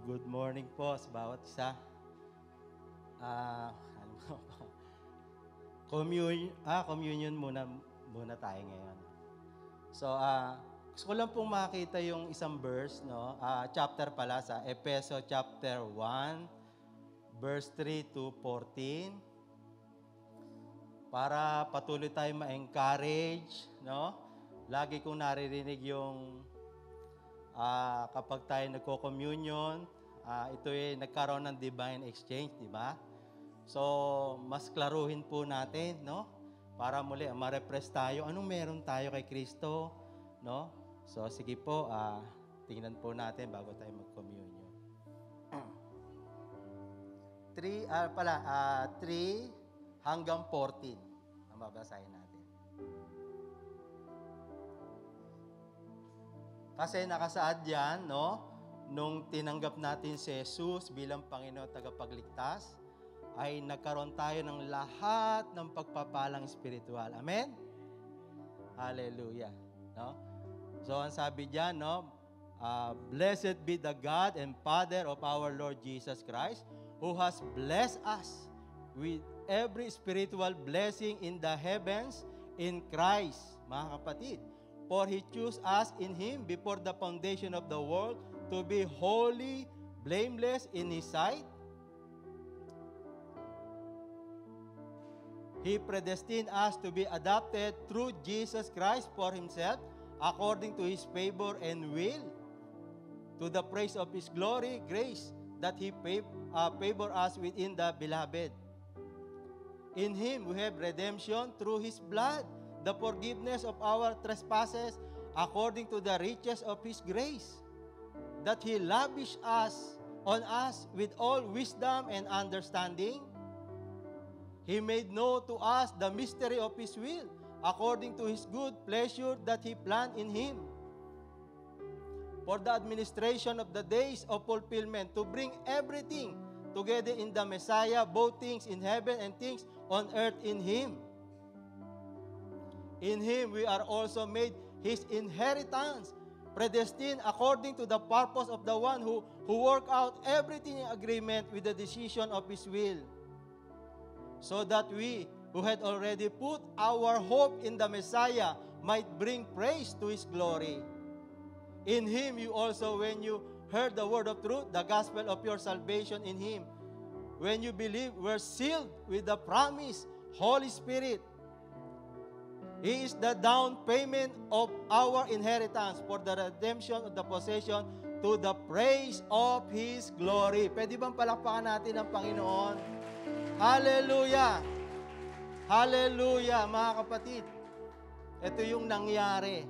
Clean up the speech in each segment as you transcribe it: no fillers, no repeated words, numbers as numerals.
Good morning po sa bawat isa. Communion muna tayo ngayon. So, gusto ko lang pong makita yung isang verse, no? Chapter pala sa Efeso chapter 1, verse 3 to 14. Para patuloy tayong ma-encourage, no? Lagi kong naririnig yung kapag tayo nagko-communion, ito ay nagkaroon ng divine exchange, di ba? So, mas klaruhin po natin, no? Para muli, ma-refresh tayo. Anong meron tayo kay Kristo, no? So, sige po, tingnan po natin bago tayo mag-communion. 3 hanggang 14. Ang babasahin natin. Kasi nakasaad yan, no? Nung tinanggap natin si Jesus bilang Panginoon tagapagligtas, ay nagkaroon tayo ng lahat ng pagpapalang espiritual. Amen? Hallelujah. No? So, ang sabi diyan, no? Blessed be the God and Father of our Lord Jesus Christ, who has blessed us with every spiritual blessing in the heavens in Christ. Mga kapatid, for He chose us in Him before the foundation of the world to be holy, blameless in His sight. He predestined us to be adopted through Jesus Christ for Himself, according to His favor and will, to the praise of His glory, grace, that He favor us within the beloved. In Him we have redemption through His blood, the forgiveness of our trespasses, according to the riches of His grace, that He lavished on us with all wisdom and understanding. He made known to us the mystery of His will, according to His good pleasure that He planned in Him, for the administration of the days of fulfillment, to bring everything together in the Messiah, both things in heaven and things on earth in Him. In Him we are also made His inheritance, predestined according to the purpose of the one who worked out everything in agreement with the decision of His will, so that we, who had already put our hope in the Messiah, might bring praise to His glory. In Him you also, when you heard the word of truth, the gospel of your salvation in Him, when you believe, were sealed with the promised Holy Spirit. He is the down payment of our inheritance for the redemption of the possession to the praise of His glory. Pwede bang palakpakan natin ang Panginoon? Hallelujah! Hallelujah, mga kapatid. Ito yung nangyari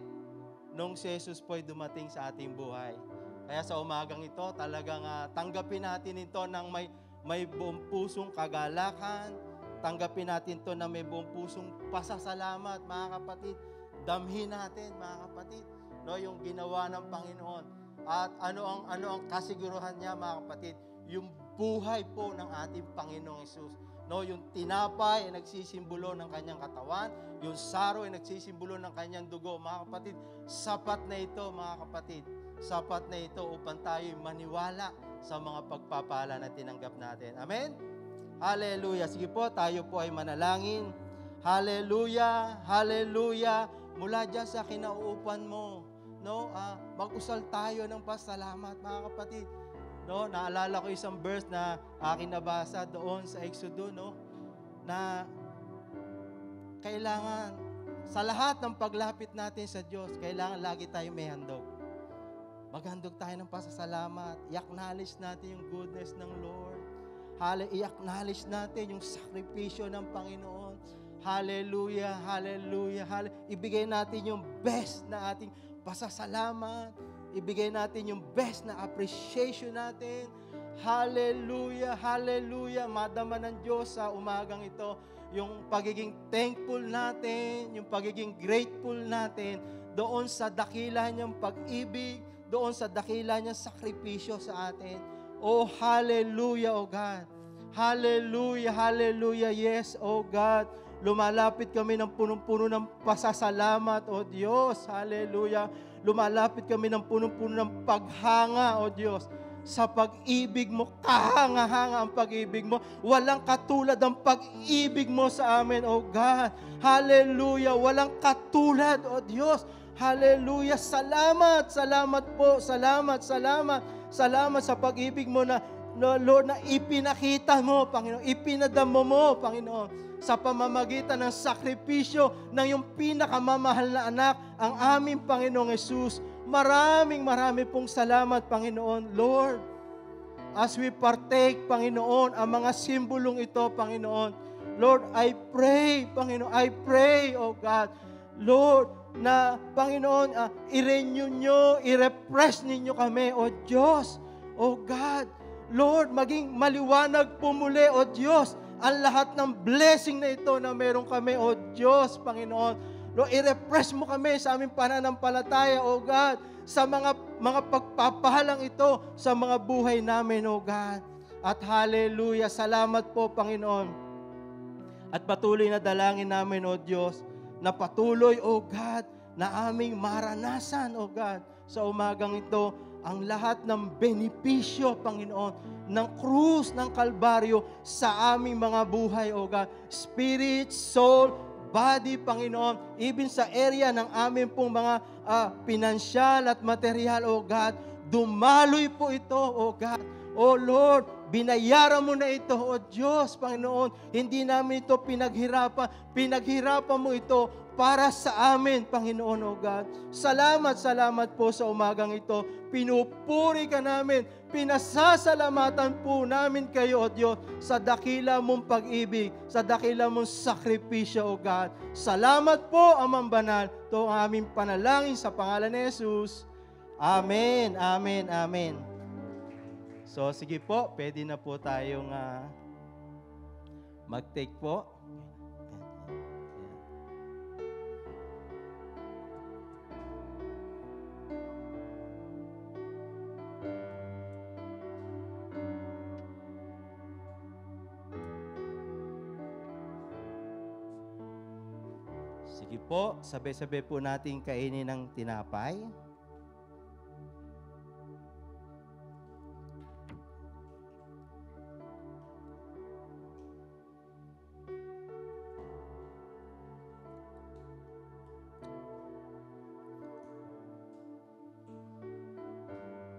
nung si Jesus po'y dumating sa ating buhay. Kaya sa umagang ito, talagang tanggapin natin ito ng may buong pusong kagalakan. Tanggapin natin ito na may buong pusong pasasalamat, mga kapatid. damhin natin, mga kapatid, no, yung ginawa ng Panginoon. At ano ang kasiguruhan niya, mga kapatid? Yung buhay po ng ating Panginoong Hesus. No, yung tinapay ay nagsisimbolo ng kanyang katawan, yung saro ay nagsisimbolo ng kanyang dugo. Mga kapatid, sapat na ito, mga kapatid. Sapat na ito upang tayo maniwala sa mga pagpapala na tinanggap natin. Amen? Hallelujah. Sige po, tayo po ay manalangin. Hallelujah, hallelujah. Mula dyan sa kinauupan mo, no, mag-usal tayo ng pasalamat, mga kapatid. No, naalala ko isang verse na akin nabasa doon sa Exodus, no, na kailangan sa lahat ng paglapit natin sa Diyos, kailangan lagi tayo may handog. Maghandog tayo ng pasasalamat. I-acknowledge natin yung goodness ng Lord. I-acknowledge natin yung sakripisyo ng Panginoon. Hallelujah, hallelujah, hallelujah. Ibigay natin yung best na ating pasasalamat. Ibigay natin yung best na appreciation natin. Hallelujah, hallelujah. Madama ng Diyos sa umagang ito yung pagiging thankful natin, yung pagiging grateful natin doon sa dakila niyang pag-ibig, doon sa dakila niyang sakripisyo sa atin. Oh, hallelujah, oh God. Hallelujah, hallelujah. Yes, oh God. Lumalapit kami ng punong-puno ng pasasalamat, O Diyos. Hallelujah. Lumalapit kami ng punong-puno ng paghanga, O Diyos. Sa pag-ibig mo, kahanga-hanga ang pag-ibig mo. Walang katulad ang pag-ibig mo sa amin, O God. Hallelujah. Walang katulad, O Diyos. Hallelujah. Salamat, salamat po. Salamat, salamat. Salamat sa pag-ibig mo na, Lord, na ipinakita mo, Panginoon. Ipinadamo mo, Panginoon, sa pamamagitan ng sakripisyo ng iyong pinakamamahal na anak, ang aming Panginoong Hesus. Marami pong salamat, Panginoon. Lord, as we partake, Panginoon, ang mga simbolong ito, Panginoon. Lord, I pray, Panginoon, I pray, oh God, Lord, na, Panginoon, i-renew nyo, i-refresh ninyo kami, oh Diyos, oh God. Lord, maging maliwanag po muli, o Diyos, ang lahat ng blessing na ito na meron kami, o Diyos, Panginoon. Lord, i-refresh mo kami sa aming pananampalataya, o God, sa mga pagpapahalang ito sa mga buhay namin, o God. At hallelujah, salamat po, Panginoon. At patuloy na dalangin namin, o Diyos, na patuloy, o God, na aming maranasan, o God, sa umagang ito, ang lahat ng benepisyo, Panginoon, ng krus ng Kalbaryo sa aming mga buhay, O God. Spirit, soul, body, Panginoon, even sa area ng aming pong mga pinansyal at material, O God, dumaloy po ito, O God. O Lord, binayaran mo na ito, O Diyos, Panginoon. Hindi namin ito pinaghirapan mo ito para sa amin, Panginoon, O God. Salamat po sa umagang ito. Pinupuri ka namin, pinasasalamatan po namin kayo, O Diyos, sa dakila mong pag-ibig, sa dakila mong sakripisyo, O God. Salamat po, Amang Banal. Ito ang aming panalangin sa pangalan ni Jesus. Amen, amen, amen. So, sige po, pwede na po tayong mag-take po. Sige po, sabay-sabay po natin kainin ng tinapay.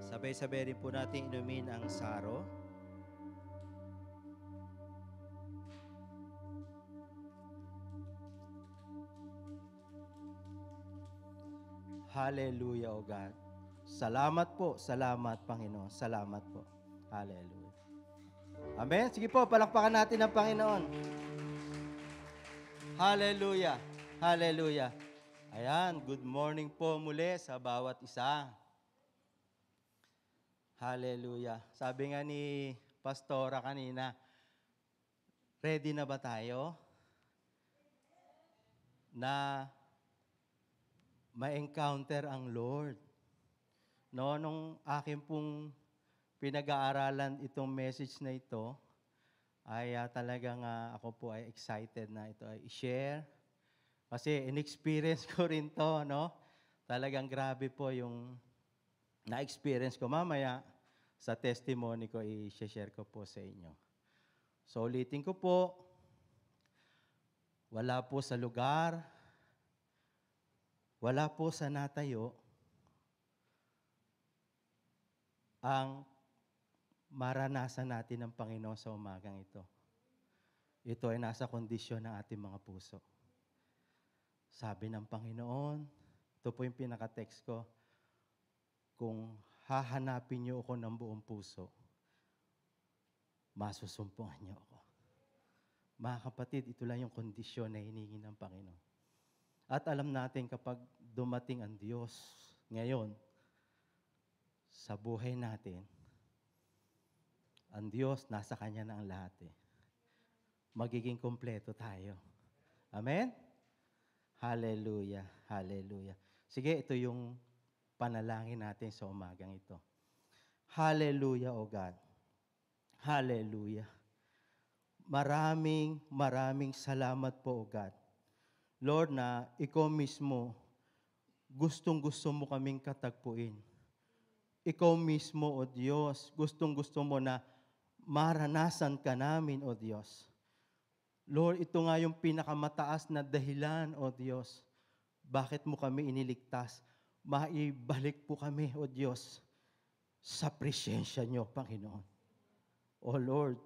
Sabay-sabay rin po natin inumin ang saro. Hallelujah, O God. Salamat po, salamat, Panginoon. Salamat po. Hallelujah. Amen. Sige po, palakpakan natin ang Panginoon. Hallelujah. Hallelujah. Ayan, good morning po muli sa bawat isa. Hallelujah. Sabi nga ni Pastora kanina, ready na ba tayo na ma-encounter ang Lord. No, nung akin pong pinag-aaralan itong message na ito, ay talagang ako po ay excited na ito ay i-share. Kasi in-experience ko rin to, no? Talagang grabe po yung na-experience ko. Mamaya, sa testimony ko, i-share ko po sa inyo. So, ulitin ko po, wala po sa lugar, wala po sa natayo, ang maranasan natin ng Panginoon sa umagang ito. Ito ay nasa kondisyon ng ating mga puso. Sabi ng Panginoon, ito po yung pinaka-text ko, kung hahanapin niyo ako ng buong puso, masusumpungan niyo ako. Mga kapatid, ito lang yung kondisyon na hiningi ng Panginoon. At alam natin kapag dumating ang Diyos ngayon sa buhay natin, ang Diyos nasa Kanya na ang lahat eh. Magiging kompleto tayo. Amen? Hallelujah, hallelujah. Sige, ito yung panalangin natin sa umagang ito. Hallelujah, O God. Hallelujah. Maraming salamat po, O God. Lord, na Ikaw mismo, gustong-gusto mo kaming katagpuin. Ikaw mismo, O Diyos, gustong-gusto mo na maranasan ka namin, O Diyos. Lord, ito nga yung pinakamataas na dahilan, O Diyos. Bakit mo kami iniligtas? Maibalik po kami, O Diyos, sa presensya niyo, Panginoon. O Lord,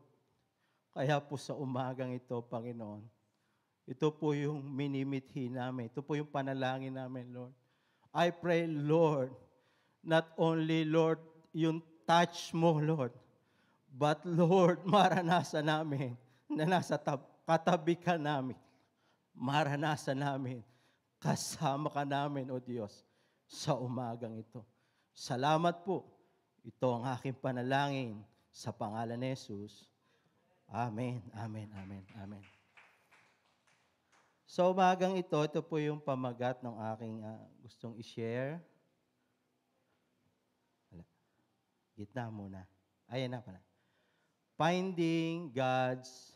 kaya po sa umagang ito, Panginoon, ito po yung minimithi namin. Ito po yung panalangin namin, Lord. I pray, Lord, not only, Lord, yung touch mo, Lord, but, Lord, maranasan namin na nasa katabi ka namin. Maranasan namin. Kasama ka namin, O Diyos, sa umagang ito. Salamat po. Ito ang aking panalangin sa pangalan ni Jesus. Amen, amen, amen, amen. So, umagang ito po yung pamagat ng aking gustong i-share. Gitna muna. Ayan na pala. Finding God's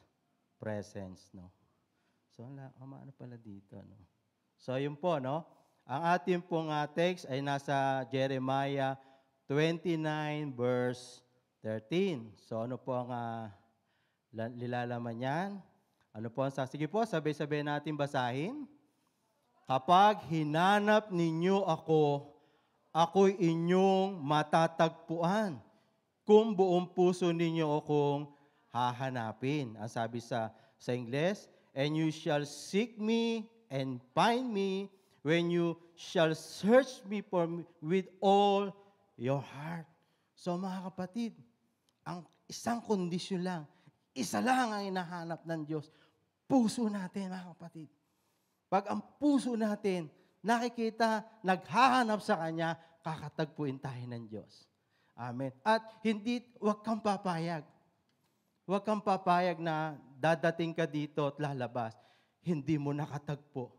presence, no? So, ano pala dito, no? So, yun po, no? Ang ating pong text ay nasa Jeremiah 29 verse 13. So, ano po ang nilalaman yan? Ano po ang sige po, sabay-sabay natin basahin. Kapag hinanap ninyo ako, ako'y inyong matatagpuan. Kung buong puso ninyo akong hahanapin. Ang sabi sa Ingles, and you shall seek me and find me when you shall search me with all your heart. So mga kapatid, ang isang kondisyon lang, isa lang ang hinahanap ng Diyos. Puso natin, mga kapatid. Pag ang puso natin nakikita, naghahanap sa Kanya, kakatagpuin tayo ng Diyos. Amen. At huwag kang papayag. Huwag kang papayag na dadating ka dito at lalabas. Hindi mo nakatagpo.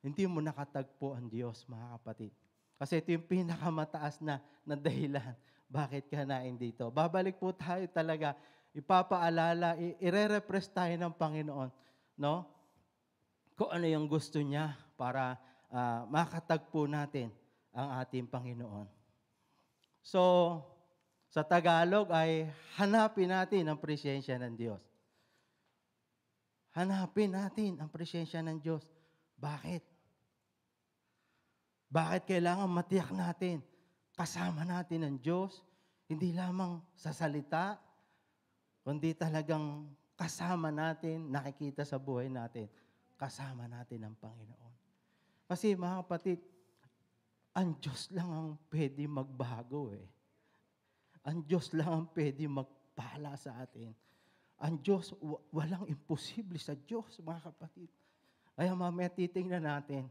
Hindi mo nakatagpo ang Diyos, mga kapatid. Kasi ito yung pinakamataas na dahilan. Bakit ka nain dito? Babalik po tayo talaga. Ipapaalala, ire-repress tayo ng Panginoon. No? Kung ano yung gusto niya para makatagpo natin ang ating Panginoon. So, sa Tagalog ay hanapin natin ang presensya ng Diyos. Hanapin natin ang presensya ng Diyos. Bakit? Bakit kailangan matiyak natin? Kasama natin ang Diyos. Hindi lamang sa salita, kundi talagang kasama natin, nakikita sa buhay natin, kasama natin ang Panginoon. Kasi mga kapatid, ang Diyos lang ang pwede magbago eh. Ang Diyos lang ang pwede magpala sa atin. Ang Diyos, walang imposible sa Diyos, mga kapatid. Kaya mamaya titingnan natin,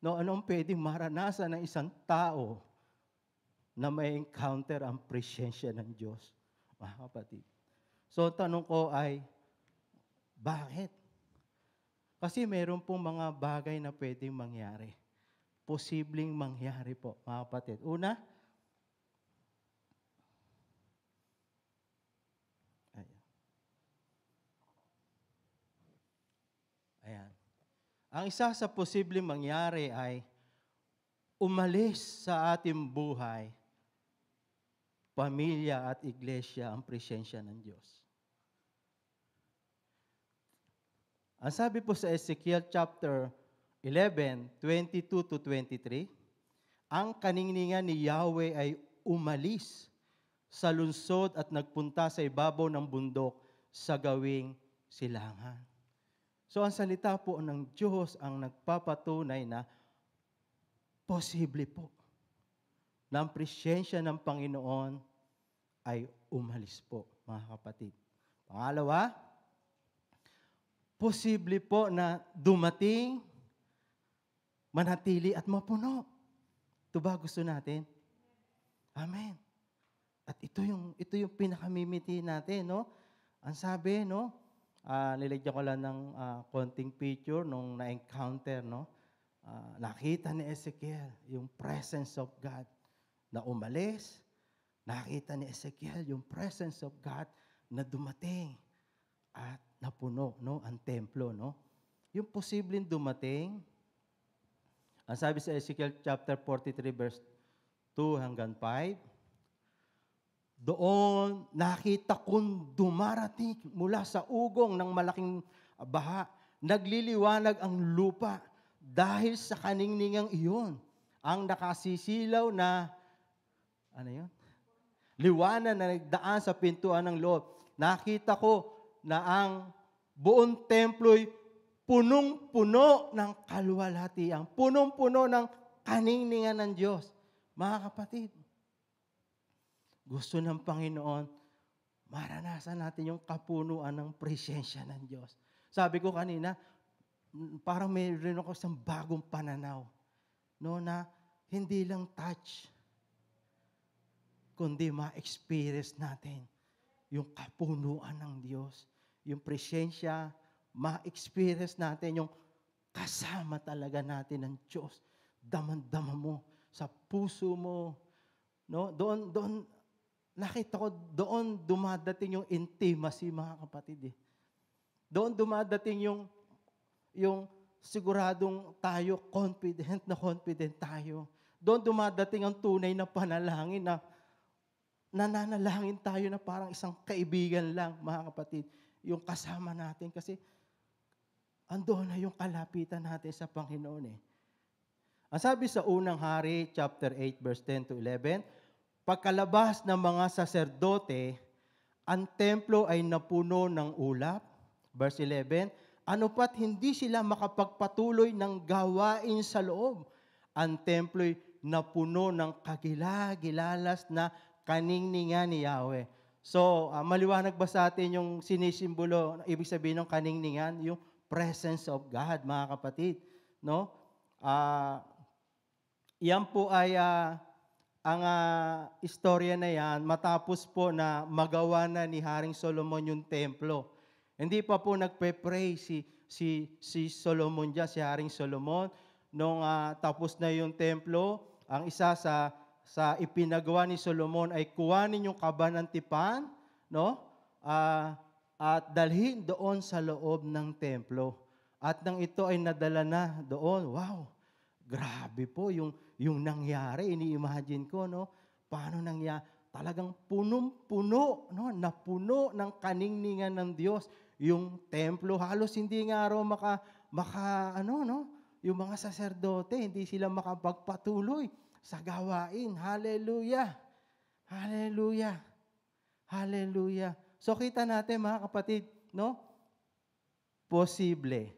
no, anong pwedeng maranasan ng isang tao na may encounter ang presensya ng Diyos, mga kapatid. So, tanong ko ay, bakit? Kasi meron pong mga bagay na pwedeng mangyari. posibleng mangyari po, mga kapatid. Una, ayan. Ang isa sa posibleng mangyari ay umalis sa ating buhay, pamilya at iglesia ang presensya ng Diyos. Ang sabi po sa Ezekiel chapter 11, 22 to 23, ang kaningningan ni Yahweh ay umalis sa lungsod at nagpunta sa ibabaw ng bundok sa gawing silangan. So ang salita po ng Diyos ang nagpapatunay na posible po na ang presensya ng Panginoon ay umalis po, mga kapatid. Pangalawa, posible po na dumating, manatili at mapuno. Ito ba gusto natin? Amen. At ito yung pinakamimiti natin, no? Ang sabi, no? Nilagyan ko lang ng konting picture nung na-encounter, no? Nakita ni Ezekiel yung presence of God na umalis. Nakita ni Ezekiel yung presence of God na dumating at napuno, no? Ang templo, no? Yung posibleng dumating, ang sabi sa Ezekiel chapter 43 verse 2 hanggang 5, doon nakita kong dumarating mula sa ugong ng malaking baha. Nagliliwanag ang lupa dahil sa kaningningang iyon. Ang nakasisilaw na, liwanag na nagdaan sa pintuan ng loob. Nakita ko na ang buong templo'y punong-puno ng kaluwalhatian. Punong-puno ng kaningningan ng Diyos. Mga kapatid, gusto ng Panginoon, maranasan natin yung kapunuan ng presensya ng Diyos. Sabi ko kanina, parang mayroon ako isang bagong pananaw, no, na hindi lang touch, kundi ma-experience natin yung kapunuan ng Diyos. Yung presensya, ma-experience natin yung kasama talaga natin ng Diyos. Daman-dama mo, sa puso mo, no, doon, nakita ko, doon dumadating yung intimacy, mga kapatid. Doon dumadating yung siguradong tayo, confident tayo. Doon dumadating ang tunay na panalangin na nananalangin tayo na parang isang kaibigan lang, mga kapatid. Yung kasama natin kasi andoon na yung kalapitan natin sa Panginoon. Ang sabi sa unang hari, chapter 8, verse 10 to 11, pagkalabas ng mga saserdote, ang templo ay napuno ng ulap. Verse 11, ano pat hindi sila makapagpatuloy ng gawain sa loob. Ang templo'y napuno ng kagilagilalas na kaningningan ni Yahweh. So, maliwanag ba sa atin yung sinisimbolo, ibig sabihin ng kaningningan? Yung presence of God, mga kapatid. No? Yan po ay ang istorya na yan, matapos po na magawa na ni Haring Solomon yung templo. Hindi pa po nagpe-pray si Solomon dyan, si Haring Solomon. Nung tapos na yung templo, ang isa sa ipinagawa ni Solomon ay kuhanin yung kaba ng tipan, no? At dalhin doon sa loob ng templo. At nang ito ay nadala na doon, wow! Grabe po yung nangyari, ini-imagine ko, no? Paano nangyari? Talagang punong-puno, no? Napuno ng kaningningan ng Diyos. Yung templo, halos hindi nga raw yung mga saserdote, hindi sila makapagpatuloy sa gawain. Hallelujah! Hallelujah! Hallelujah! So kita natin, mga kapatid, no? Posible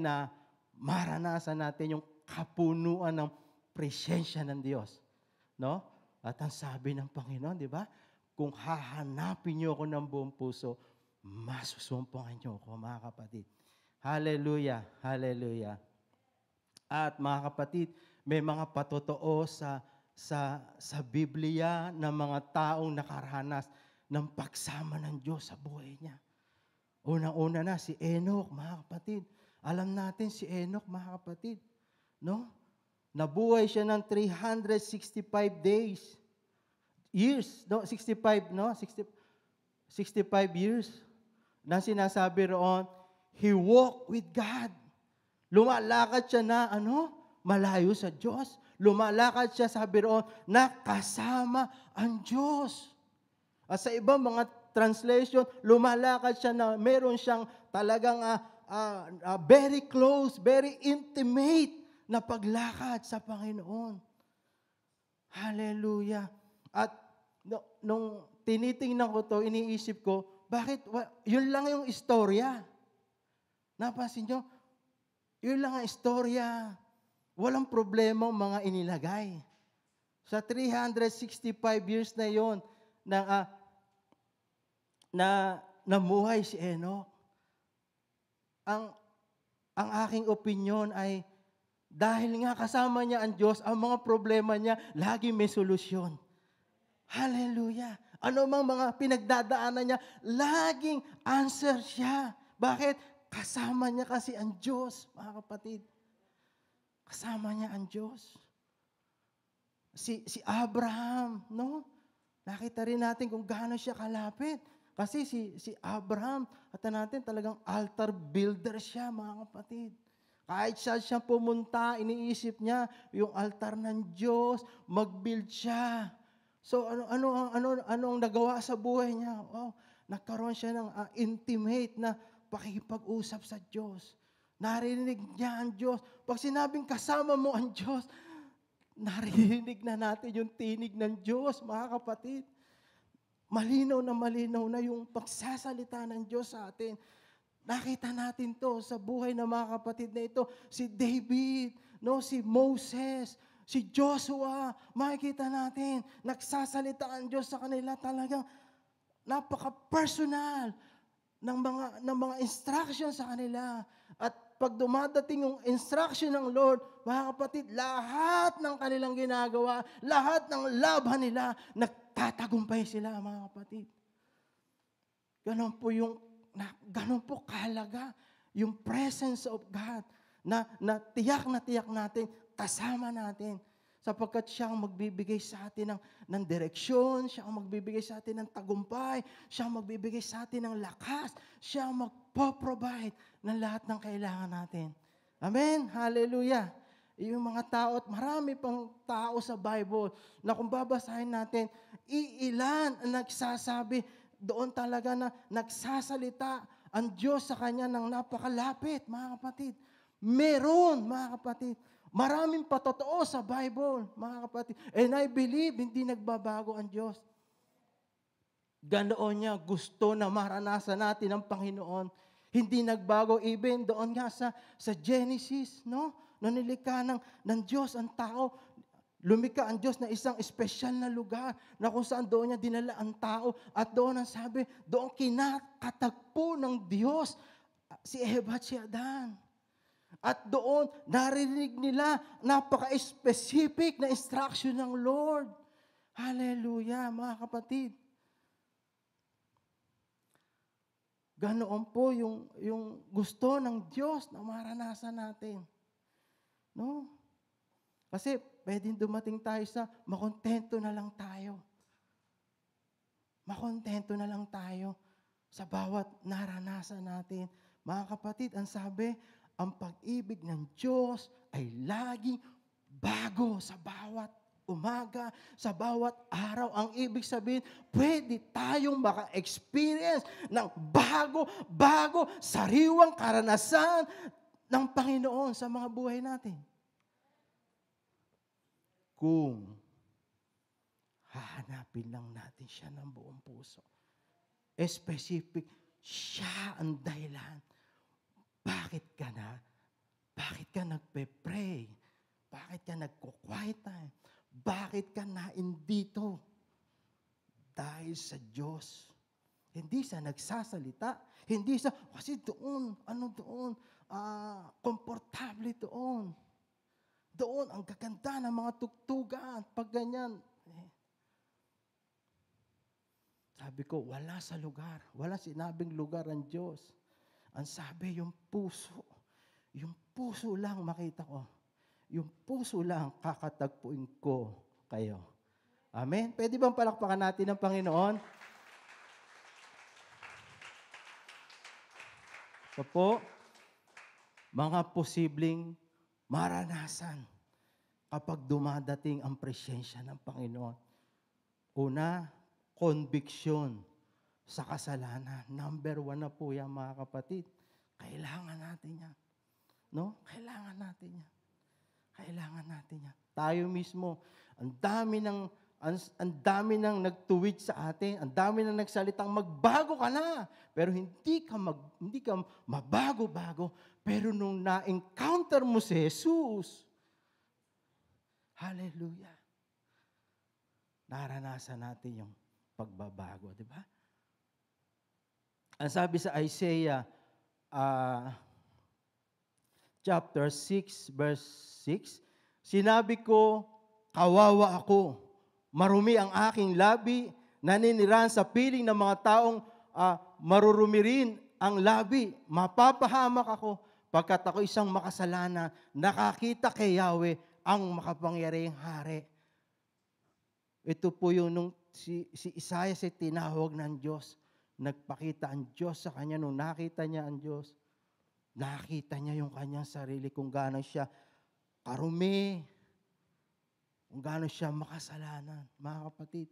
na maranasan natin yung kapunuan ng presensya ng Diyos. No? At ang sabi ng Panginoon, di ba? Kung hahanapin niyo ako ng buong puso, masusumpungan niyo ako, mga kapatid. Hallelujah! Hallelujah! At mga kapatid, may mga patotoo sa Biblia ng mga taong nakaranas ng pagsama ng Diyos sa buhay niya. Unang-una na si Enoch, mga kapatid. Alam natin si Enoch, mga kapatid, no? Nabuhay siya ng 365 days. Years, no? 65, no? 65 years. Na sinasabi roon, he walked with God. Lumalakad siya na, malayo sa Diyos. Lumalakad siya, sabi roon, na kasama ang Diyos. At sa ibang mga translation, lumalakad siya na meron siyang talagang very close, very intimate na paglakad sa Panginoon. Hallelujah. At nung tinitingnan ko to, iniisip ko, bakit yun lang yung istorya? Napansin nyo? Yun lang ang istorya. Walang problema mga inilagay. Sa 365 years na yon na namuhay si Enoch. Ang aking opinion ay dahil nga kasama niya ang Diyos, ang mga problema niya, lagi may solusyon. Hallelujah. Ano mang mga pinagdadaanan niya, laging answer siya. Bakit? Kasama niya kasi ang Diyos, mga kapatid. Kasama niya ang Diyos. Si Abraham, no? Nakita rin natin kung gaano siya kalapit. Kasi si Abraham, at natin talagang altar builder siya, mga kapatid. Kahit siya pumunta, iniisip niya yung altar ng Diyos, mag-build siya. So ano ang nagawa sa buhay niya? Wow, nagkaroon siya ng intimate na pakikipag-usap sa Diyos. Narinig niya ang Diyos. Pag sinabing kasama mo ang Diyos, narinig na natin yung tinig ng Diyos, mga kapatid. Malinaw na yung pagsasalita ng Diyos sa atin. Nakita natin to sa buhay ng mga kapatid na ito. Si David, no, si Moses, si Joshua. Makikita natin, nagsasalita ang Diyos sa kanila talagang napaka-personal ng mga instruction sa kanila. At pag dumadating yung instruction ng Lord, mga kapatid, lahat ng kanilang ginagawa, lahat ng laban nila, nagtatagumpay sila, mga kapatid. Ganon po kahalaga yung presence of God na tiyak natin, kasama natin. Sapagkat siya ang magbibigay sa atin ng direksyon, siya ang magbibigay sa atin ng tagumpay, siya ang magbibigay sa atin ng lakas, siya ang magpo-provide ng lahat ng kailangan natin. Amen? Hallelujah! Yung mga tao, at marami pang tao sa Bible na kung babasahin natin, iilan ang nagsasabi, doon talaga na nagsasalita ang Diyos sa kanya ng napakalapit, mga kapatid. Meron, mga kapatid. Maraming patotoo sa Bible, mga kapatid. And I believe, hindi nagbabago ang Diyos. Ganoon niya gusto na maranasan natin ang Panginoon. Hindi nagbago, even doon nga sa Genesis, no? Nung nilikha ng Diyos ang tao, lumika ang Diyos na isang espesyal na lugar na kung saan doon niya dinala ang tao at doon ang sabi, doon kinakatagpo ng Diyos si Eva at si Adan. At doon, narinig nila napaka-specific na instruction ng Lord. Hallelujah, mga kapatid. Ganoon po yung gusto ng Diyos na maranasan natin. No? Kasi pwedeng dumating tayo sa makontento na lang tayo. Makontento na lang tayo sa bawat naranasan natin. Mga kapatid, ang sabi, ang pag-ibig ng Diyos ay laging bago sa bawat umaga, sa bawat araw. Ang ibig sabihin, pwede tayong maka-experience ng bago, sariwang karanasan ng Panginoon sa mga buhay natin. Kung hahanapin lang natin siya ng buong puso. Specific, siya ang dahilan. Bakit ka nagpe-pray? Bakit ka nagko-quiet time? Bakit ka naindito? Dahil sa Diyos. Hindi sa nagsasalita. Hindi sa, kasi doon, komportable doon. Doon, ang gaganda ng mga tugtugan. Pag ganyan, sabi ko, wala sinabing lugar ang Diyos. Ang sabi, yung puso. puso lang makita ko. Yung puso lang kakatagpuin ko kayo. Amen? Pwede bang palakpakan natin ang Panginoon? So po, mga posibleng maranasan kapag dumadating ang presensya ng Panginoon. Una, conviction sa kasalanan. Number 1 na po yan, mga kapatid. Kailangan natin yan. No? Kailangan natin yan. Kailangan natin yan. Tayo mismo, ang dami nang nagtuwid sa atin, ang dami nang nagsalitang magbago ka na. Pero hindi ka mabago-bago. Pero nung na-encounter mo si Jesus, hallelujah, naranasan natin yung pagbabago, di ba? Ang sabi sa Isaiah chapter 6, verse 6, sinabi ko, kawawa ako, marumi ang aking labi, naninirahan sa piling ng mga taong marurumi rin ang labi, mapapahamak ako, pagkat ako isang makasalanan, nakakita kay Yahweh ang makapangyarihang hari. Ito po yung nung si Isaiah si tinawag ng Diyos. Nagpakita ang Diyos sa kanya. Nung nakita niya ang Diyos, nakita niya yung kanyang sarili kung gaano siya karumi, kung gaano siya makasalanan. Mga kapatid,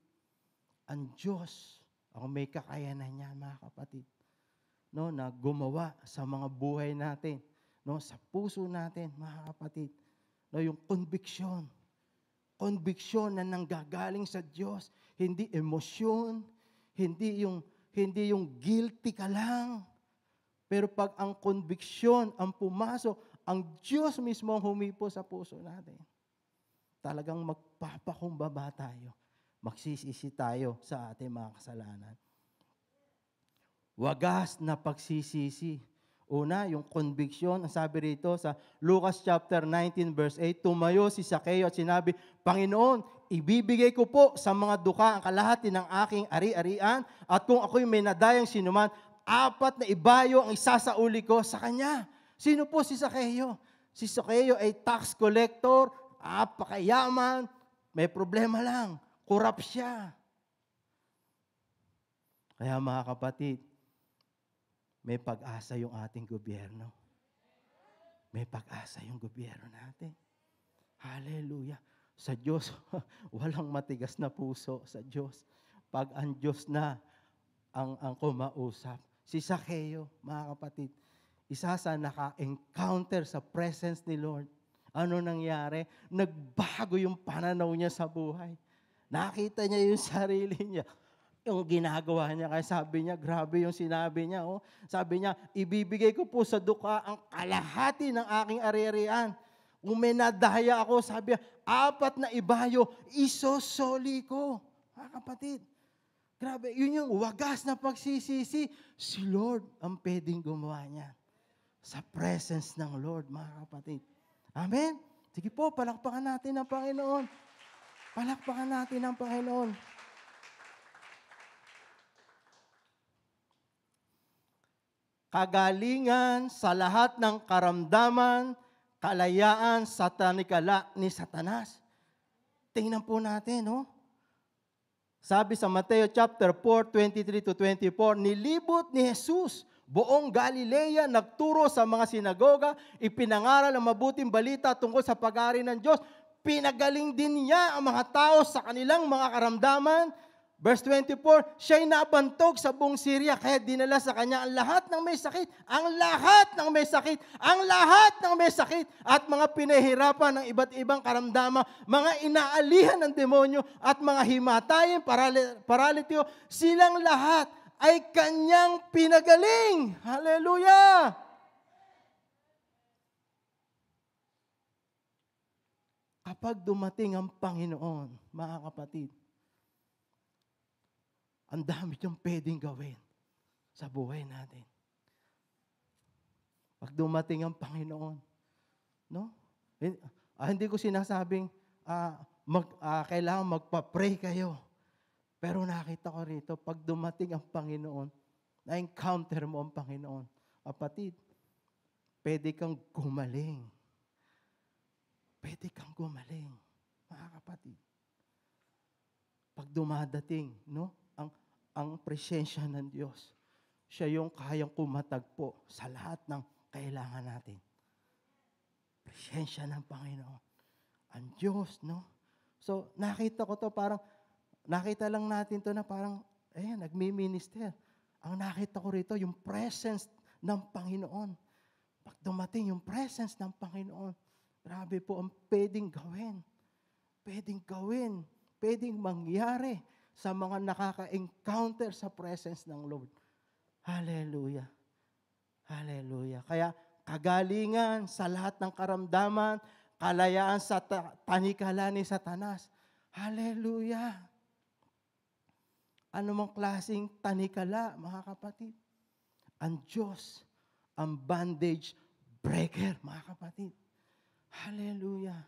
ang Diyos, ang may kakayanan niya, mga kapatid, no, na gumawa sa mga buhay natin, no, sa puso natin, mga kapatid. No, yung conviction na nanggagaling sa Diyos, hindi emosyon, hindi yung guilty ka lang. Pero pag ang conviction ang pumasok, ang Diyos mismo ang humipo sa puso natin. Talagang magpapakumbaba tayo. Magsisisi tayo sa ating mga kasalanan. Wagas na pagsisisi. Una, yung conviction, ang sabi rito sa Lucas chapter 19 verse 8, tumayo si Zaccheo at sinabi, Panginoon, ibibigay ko po sa mga duka ang kalahati ng aking ari-arian at kung ako'y may nadayang sinuman, 4 na ibayo ang isasauli ko sa kanya. Sino po si Zaccheo? Si Zaccheo ay tax collector, apakayaman, may problema lang, corrupt siya. Kaya mga kapatid, may pag-asa yung ating gobyerno. May pag-asa yung gobyerno natin. Hallelujah. Sa Diyos, walang matigas na puso sa Diyos. Pag ang Diyos na ang kumausap. Si Zaccheo, mga kapatid, isa sa naka-encounter sa presence ni Lord. Ano nangyari? Nagbago yung pananaw niya sa buhay. Nakita niya yung sarili niya. Yung ginagawa niya, kaya sabi niya, grabe yung sinabi niya. Oh. Sabi niya, ibibigay ko po sa duka ang kalahati ng aking ari-arian. Kung may nadaya ako, sabi niya, 4 na ibayo, isosoli ko. Mga kapatid, grabe, yun yung wagas na pagsisisi. Si Lord ang pwedeng gumawa niya. Sa presence ng Lord, mga kapatid. Amen? Sige po, palakpakan natin ang Panginoon. Palakpakan natin ang Panginoon. Kagalingan sa lahat ng karamdaman, kalayaan sa tanikala ni Satanas. Tingnan po natin, no? Sabi sa Mateo chapter 4, 23-24, nilibot ni Jesus buong Galilea, nagturo sa mga sinagoga, ipinangaral ang mabuting balita tungkol sa pag-aari ng Diyos. Pinagaling din niya ang mga tao sa kanilang mga karamdaman. Verse 24, siya'y nabantog sa buong Syria, kaya dinala sa kanya ang lahat ng may sakit, at mga pinahirapan ng iba't ibang karamdaman, mga inaalihan ng demonyo, at mga himatayin, paralityo, silang lahat ay kanyang pinagaling. Hallelujah! Kapag dumating ang Panginoon, mga kapatid, ang dami niyang pwedeng gawin sa buhay natin. Pag dumating ang Panginoon, no? Hindi ko sinasabing kailangan magpa-pray kayo. Pero nakita ko rito, pag dumating ang Panginoon, na-encounter mo ang Panginoon, kapatid, pwede kang gumaling. Pwede kang gumaling, mga kapatid. Pag dumadating, no, ang presensya ng Diyos, siya yung kayang kumatagpo sa lahat ng kailangan natin. Presensya ng Panginoon. Ang Diyos, no? So, nakita ko to parang, nakita lang natin to na parang, ayan, nagmi-minister. Ang nakita ko rito, yung presence ng Panginoon. Pag dumating yung presence ng Panginoon, grabe po ang pwedeng gawin. Pwedeng gawin. Pwedeng mangyari sa mga nakaka-encounter sa presence ng Lord. Hallelujah. Hallelujah. Kaya kagalingan sa lahat ng karamdaman, kalayaan sa tanikala ni Satanas. Hallelujah. Ano mang klaseng tanikala, mga kapatid? Ang Diyos, ang bandage breaker, mga kapatid. Hallelujah.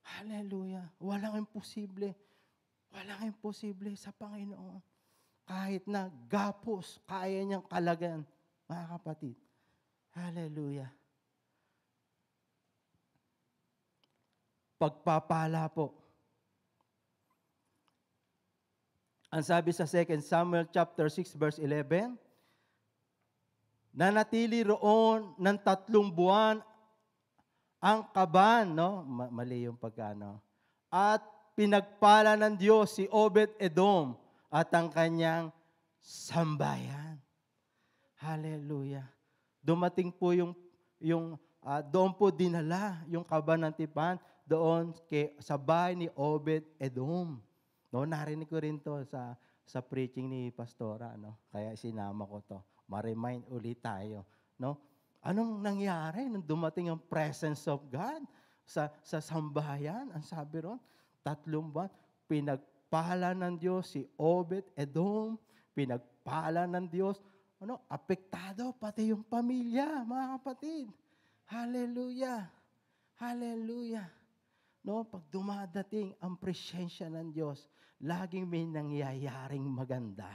Hallelujah. Walang imposible. Walang imposible sa Panginoon. Kahit na gapos, kaya niyang kalagan, mga kapatid. Hallelujah. Pagpapala po. Ang sabi sa 2 Samuel chapter 6 verse 11, nanatili roon ng 3 buwan ang kaban, no? Mali yung pagkano. At pinagpala ng Diyos si Obed-Edom at ang kanyang sambayan. Hallelujah. Dumating po doon po dinala yung kaban ng tipan doon sa bahay ni Obed-Edom. No, narinig ko rin to sa preaching ni Pastora, no? Kaya sinama ko to. Ma-remind ulit tayo, no? Anong nangyari nung dumating ang presence of God sa sambahayan? Ang sabi ron, 3 buwan, pinagpala ng Diyos si Obed-Edom, pinagpala ng Diyos, apektado pati yung pamilya, mga kapatid. Hallelujah. Hallelujah. No, pag dumadating ang presensya ng Diyos, laging may nangyayaring maganda.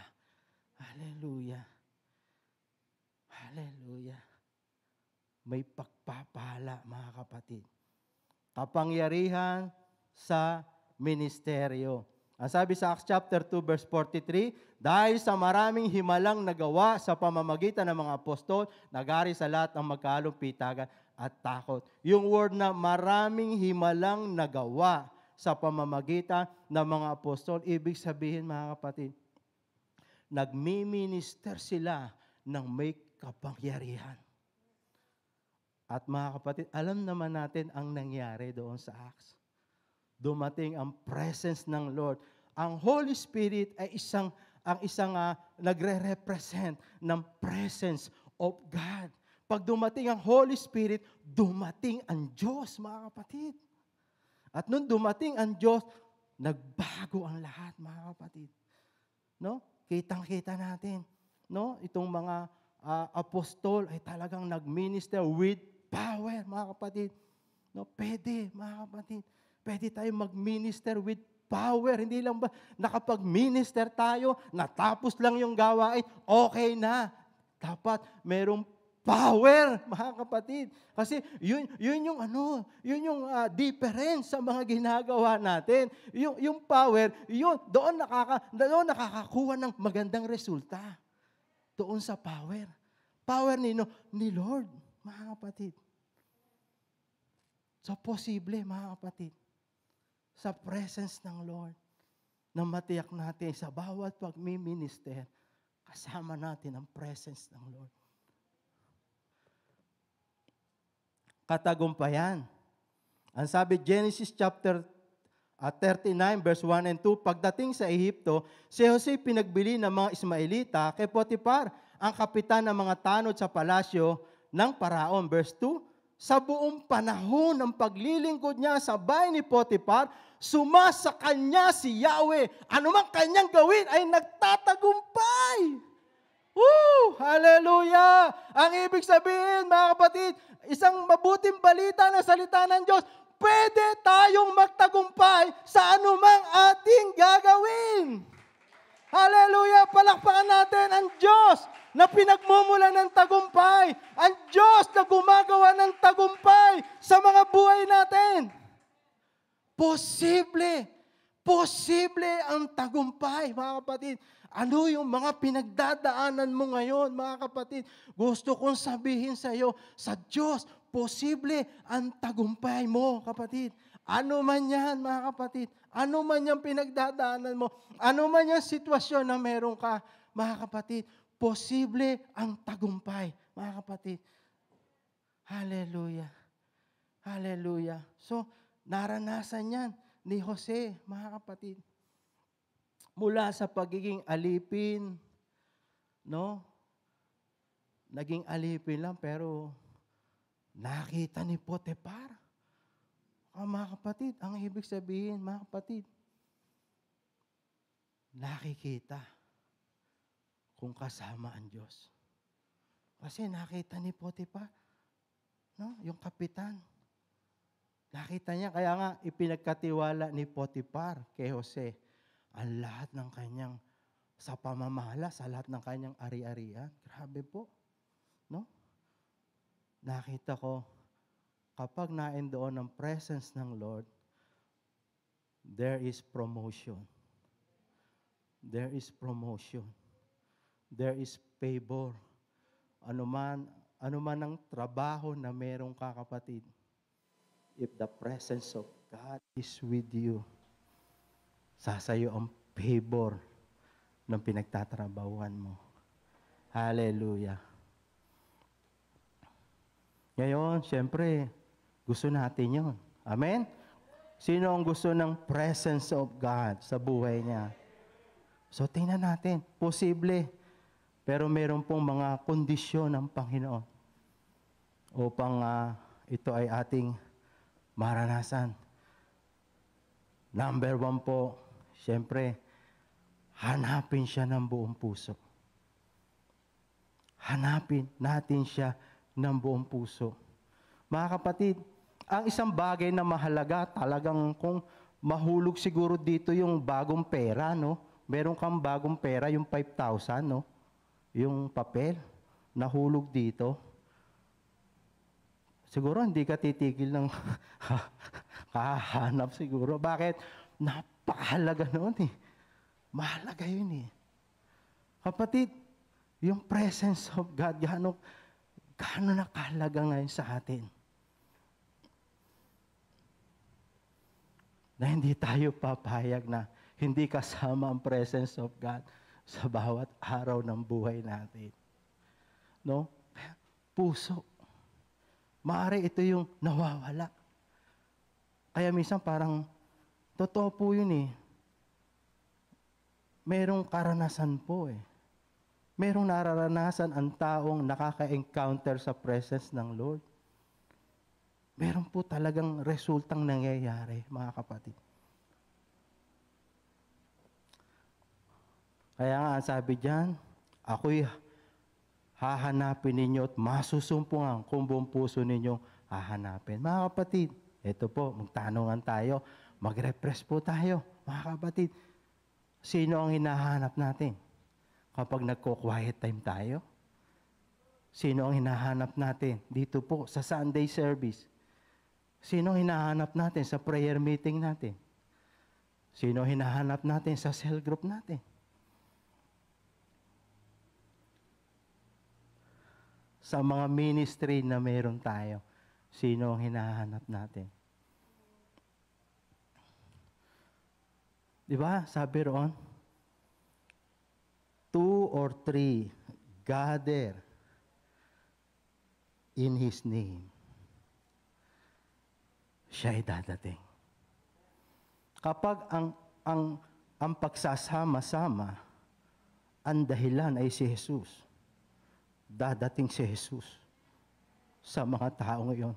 Hallelujah. Hallelujah. May pagpapala, mga kapatid. Kapangyarihan sa ministeryo. Ang sabi sa Acts chapter 2 verse 43, dahil sa maraming himalang nagawa sa pamamagitan ng mga apostol, nagari sa lahat ang magkalumpitagan at takot. Yung word na maraming himalang nagawa sa pamamagitan ng mga apostol, ibig sabihin, mga kapatid, nagmi-minister sila ng may kapangyarihan. At mga kapatid, alam naman natin ang nangyari doon sa Acts. Dumating ang presence ng Lord. Ang Holy Spirit ay isang nagre-represent ng presence of God. Pag dumating ang Holy Spirit, dumating ang Diyos, mga kapatid. At nung dumating ang Diyos, nagbago ang lahat, mga kapatid. No? Kitang-kita natin, no? Itong mga apostol ay talagang nag-minister with power, mga kapatid. No, pwede, mga kapatid. Pwede tayo mag-minister with power. Hindi lang ba nakapag-minister tayo, natapos lang yung gawain, okay na. Dapat merong power, mga kapatid. Kasi yun yung difference sa mga ginagawa natin. Yung power, doon nakakakuha ng magandang resulta. Doon sa power. Power ni Lord, mga kapatid. So, posible, mga kapatid, sa presence ng Lord, na matiyak natin sa bawat pagmi-minister, kasama natin ang presence ng Lord. Katagumpayan. Ang sabi, Genesis chapter 39, verse 1 and 2, pagdating sa Ehipto, si Jose pinagbili ng mga Ismaelita kay Potiphar, ang kapitan ng mga tanod sa palasyo ng Paraon. Verse 2, sa buong panahon ng paglilingkod niya sa bahay ni Potiphar, sumasa kanya si Yahweh. Ano mang kanyang gawin ay nagtatagumpay. Woo! Hallelujah! Ang ibig sabihin, mga kapatid, isang mabuting balita ng salita ng Diyos, pwede tayong magtagumpay sa anumang ating gagawin. Hallelujah! Palakpakan natin ang Diyos na pinagmumulan ng tagumpay. Ang Diyos na gumagawa ng tagumpay sa mga buhay natin. Posible. Posible ang tagumpay, mga kapatid. Ano yung mga pinagdadaanan mo ngayon, mga kapatid? Gusto kong sabihin sa iyo, sa Diyos, posible ang tagumpay mo, kapatid. Ano man yan, mga kapatid. Ano man yung pinagdadaanan mo. Ano man yung sitwasyon na meron ka, mga kapatid. Posible ang tagumpay, mga kapatid. Hallelujah. Hallelujah. So, naranasan yan ni Jose, mga kapatid. Mula sa pagiging alipin, no? Naging alipin lang, pero nakita ni Potiphar. Mga kapatid, ang ibig sabihin, mga kapatid, nakikita kung kasama ang Diyos. Kasi nakita ni Potiphar, no? Yung kapitan. Nakita niya, kaya nga ipinagkatiwala ni Potiphar kay Jose ang lahat ng kanyang sa pamamahala, sa lahat ng kanyang ari-arian. Grabe po. No? Nakita ko, kapag naendoon ang presence ng Lord, there is promotion. There is promotion. There is favor. Ano man ang trabaho na merong kakapatid, if the presence of God is with you, sasayo ang favor ng pinagtatrabahuan mo. Hallelujah. Ngayon, siyempre, gusto natin yun. Amen? Sino ang gusto ng presence of God sa buhay niya? So, tingnan natin. Posible. Pero meron pong mga kondisyon ng Panginoon upang ito ay ating maranasan. Number 1 po, siyempre, hanapin siya ng buong puso. Hanapin natin siya ng buong puso. Mga kapatid, ang isang bagay na mahalaga, talagang kung mahulog siguro dito yung bagong pera, no? Meron kang bagong pera, yung 5,000, no? Yung papel, nahulog dito. Siguro hindi ka titigil ng kahanap siguro. Bakit? Napakahalaga noon eh. Mahalaga yun eh. Kapatid, yung presence of God, gaano nakahalaga ngayon sa atin. Na hindi tayo papayag na hindi kasama ang presence of God sa bawat araw ng buhay natin. No? Puso. Maaari ito yung nawawala. Kaya minsan parang, totoo po yun eh. Merong karanasan po eh. Merong nararanasan ang taong nakaka-encounter sa presence ng Lord. Meron po talagang resultang nangyayari, mga kapatid. Kaya nga, sabi diyan, ako'y hahanapin ninyo at masusumpungan kung buong puso ninyong hahanapin. Mga kapatid, ito po, magtanungan tayo, mag-refresh po tayo. Mga kapatid, sino ang hinahanap natin kapag nagko-quiet time tayo? Sino ang hinahanap natin dito po sa Sunday service? Sino ang hinahanap natin sa prayer meeting natin? Sino ang hinahanap natin sa cell group natin? Sa mga ministry na meron tayo, sino ang hinahanap natin? Di ba? Sabi roon, 2 or 3 gather in His name. Siya ay dadating. Kapag ang pagsasama-sama, ang dahilan ay si Jesus, dadating si Jesus sa mga tao ngayon.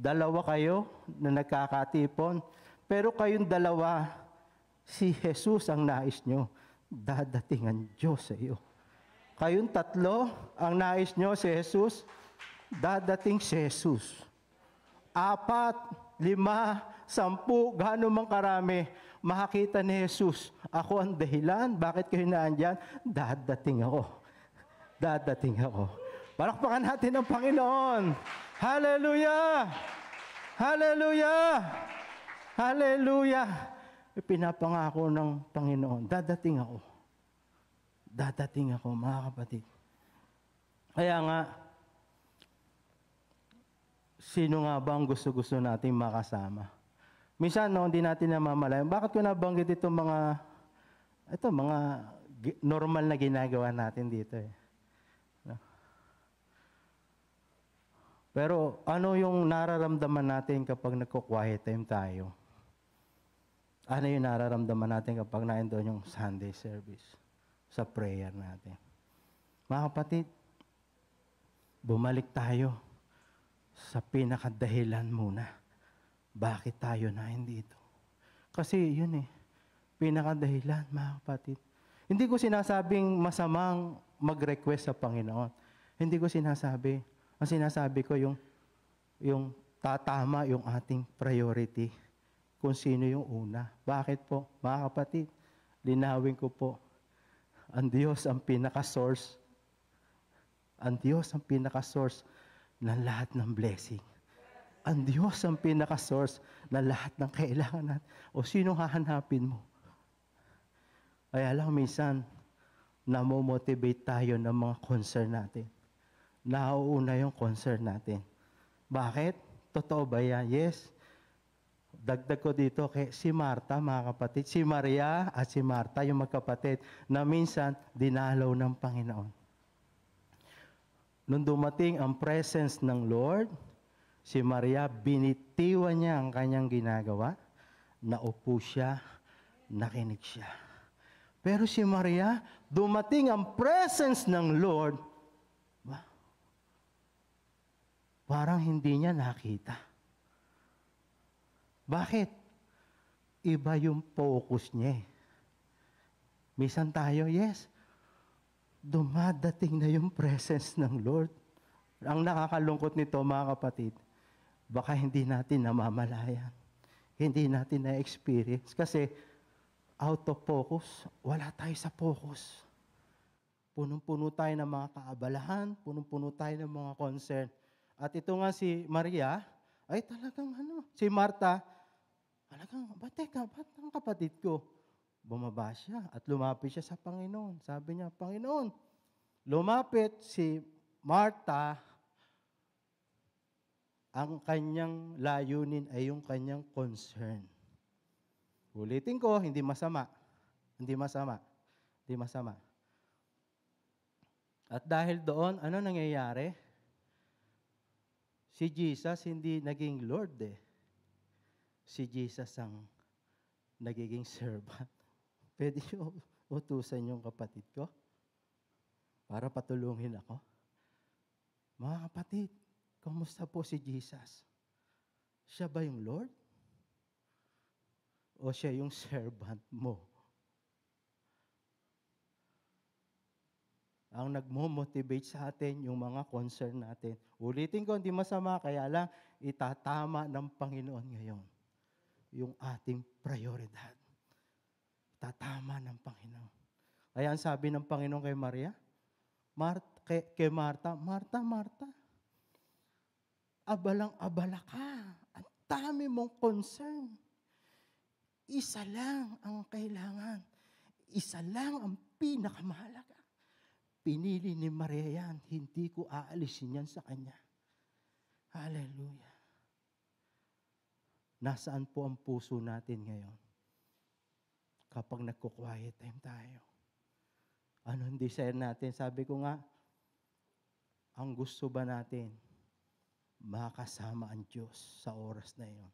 2 kayo na nagkakatipon, pero kayong 2, si Jesus ang nais nyo, dadating ang Diyos sa iyo. Kayong 3, ang nais nyo si Jesus, dadating si Jesus. 4, 5, 10, gaano man karami, makakita ni Jesus, ako ang dahilan, bakit kayo naandyan? Dadating ako. Dadating ako. Palakpakan natin ang Panginoon. Hallelujah! Hallelujah! Hallelujah! Ipinapangako ng Panginoon, dadating ako. Dadating ako, mga kapatid. Kaya nga, sino nga ba ang gusto-gusto nating makasama? Minsan, no, hindi natin namamalayan. Bakit ko nabanggit itong mga normal na ginagawa natin dito eh. No? Pero ano yung nararamdaman natin kapag nagko-quiet time tayo? Ano yung nararamdaman natin kapag naindoon yung Sunday service? Sa prayer natin. Mga kapatid, bumalik tayo sa pinakadahilan muna. Bakit tayo na dito? Kasi yun eh, pinakadahilan, mga kapatid. Hindi ko sinasabing masamang mag-request sa Panginoon. Hindi ko sinasabi. Ang sinasabi ko yung tatama yung ating priority kung sino yung una. Bakit po? Mga kapatid, linawin ko po. Ang Diyos ang pinaka-source. Ang Diyos ang pinaka-source ng lahat ng blessing. Ang Diyos ang pinaka-source ng lahat ng kailangan natin. O sino hahanapin mo? Kaya lang minsan, namomotivate tayo ng mga concern natin. Nauuna yung concern natin. Bakit? Totoo ba yan? Yes. Dagdag ko dito kay si Marta, mga kapatid. Si Maria at si Marta, yung magkapatid, na minsan dinalaw ng Panginoon. Nung dumating ang presence ng Lord, si Maria, binitiwan niya ang kanyang ginagawa, naupo siya, nakinig siya. Pero si Maria, dumating ang presence ng Lord, parang hindi niya nakita. Bakit? Iba yung focus niya eh. Minsan tayo, yes, dumadating na yung presence ng Lord. Ang nakakalungkot nito, mga kapatid, baka hindi natin namamalayan. Hindi natin na-experience. Kasi out of focus, wala tayo sa focus. Punong-puno tayo ng mga kaabalahan, punong-puno tayo ng mga concern. At ito nga si Maria, ay talagang si Marta, talagang, ba't ang kapatid ko? Bumaba siya at lumapit siya sa Panginoon. Sabi niya, Panginoon, lumapit si Marta, ang kanyang layunin ay yung kanyang concern. Ulitin ko, hindi masama. Hindi masama. Hindi masama. At dahil doon, ano nangyayari? Si Jesus hindi naging Lord eh. Si Jesus ang nagiging servant. Pwede nyo utusan yung kapatid ko para patulungin ako? Mga kapatid, kumusta po si Jesus? Siya ba yung Lord? O siya yung servant mo? Ang nagmo-motivate sa atin yung mga concern natin. Ulitin ko, hindi masama, kaya lang itatama ng Panginoon ngayon yung ating prioridad. Itatama ng Panginoon. Kaya ang sabi ng Panginoon kay Maria, kay Marta, Marta, Marta, abalang-abala ka. Ang dami mong concern. Isa lang ang kailangan. Isa lang ang pinakamahalaga. Pinili ni Maria yan. Hindi ko aalisin yan sa kanya. Hallelujah. Nasaan po ang puso natin ngayon? Kapag nagko-quiet time tayo. Anong desire natin? Sabi ko nga, ang gusto ba natin? Makasama ang Diyos sa oras na iyon.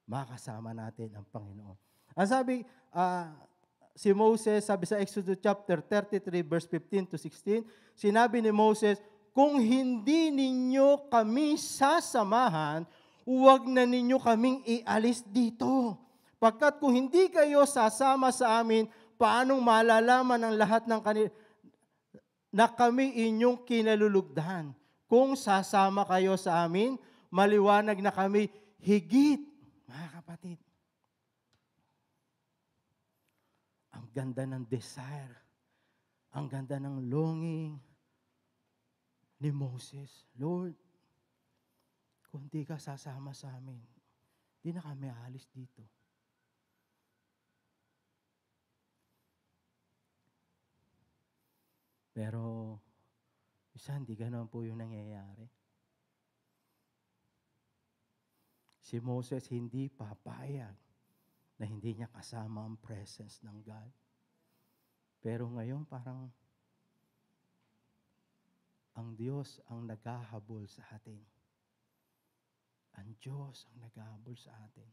Makasama natin ang Panginoon. Ang sabi, si Moses, sabi sa Exodus chapter 33, verse 15 to 16, sinabi ni Moses, kung hindi ninyo kami sasamahan, huwag na ninyo kaming ialis dito. Pagkat kung hindi kayo sasama sa amin, paanong malalaman ang lahat ng na kami inyong kinalulugdan? Kung sasama kayo sa amin, maliwanag na kami higit. Mga kapatid, ganda ng desire. Ang ganda ng longing ni Moses. Lord, kung di ka sasama sa amin, di na kami aalis dito. Pero, isa, hindi ganoon po yung nangyayari. Si Moses hindi papayag na hindi niya kasama ang presence ng God. Pero ngayon parang ang Diyos ang naghahabol sa atin. Ang Diyos ang naghahabol sa atin.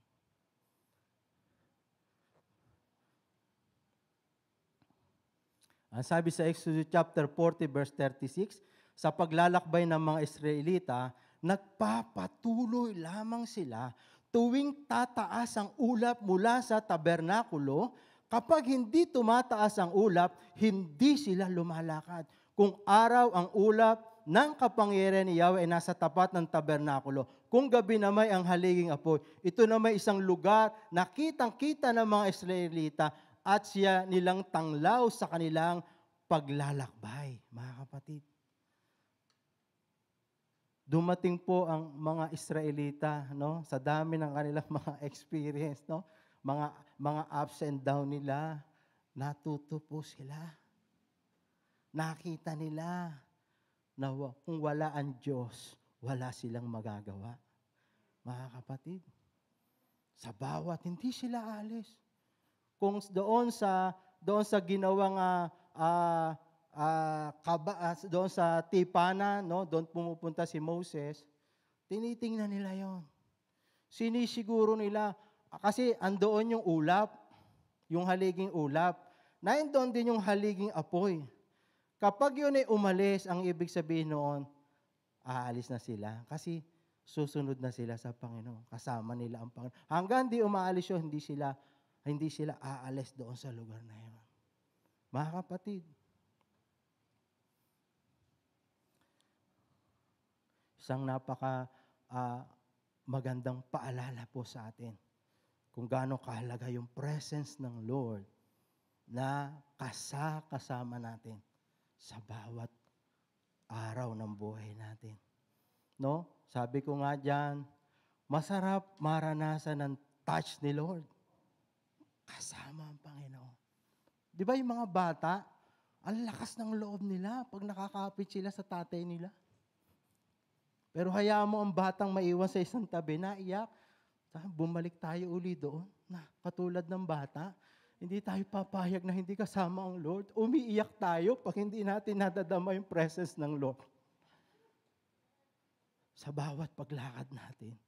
Ang sabi sa Exodus chapter 40 verse 36, sa paglalakbay ng mga Israelita, nagpapatuloy lamang sila tuwing tataas ang ulap mula sa tabernakulo. Kapag hindi tumataas ang ulap, hindi sila lumalakad. Kung araw ang ulap ng kapangyarihan ni Yahweh ay nasa tapat ng tabernakulo, kung gabi na may ang haliging apoy, ito na may isang lugar na kitang-kita ng mga Israelita at siya nilang tanglaw sa kanilang paglalakbay. Mga kapatid, dumating po ang mga Israelita, no, sa dami ng kanilang mga experience, no, mga ups and down nila, natuto po sila. Nakita nila na kung wala ang Diyos, wala silang magagawa. Mga kapatid, sa bawat, hindi sila alis. Kung doon sa ginawang doon sa Tipana, no, doon pumupunta si Moses, tinitingnan nila yon. Sinisiguro nila, kasi andoon yung ulap, yung haliging ulap, nandoon din yung haliging apoy. Kapag yun ay umalis, ang ibig sabihin noon, aalis na sila. Kasi susunod na sila sa Panginoon. Kasama nila ang Panginoon. Hanggang di umaalis yun, hindi sila aalis doon sa lugar na yun. Mga kapatid, isang napaka magandang paalala po sa atin kung gaano kahalaga yung presence ng Lord na kasama natin sa bawat araw ng buhay natin. No? Sabi ko nga diyan, masarap maranasan ng touch ni Lord. Kasama ang Panginoon. Di ba yung mga bata, ang lakas ng loob nila pag nakakapit sila sa tatay nila. Pero hayaan mo ang batang maiwan sa isang tabi, naiyak. Bumalik tayo uli doon, na katulad ng bata. Hindi tayo papayag na hindi kasama ang Lord. Umiiyak tayo pag hindi natin nadadama yung presence ng Lord. Sa bawat paglakad natin.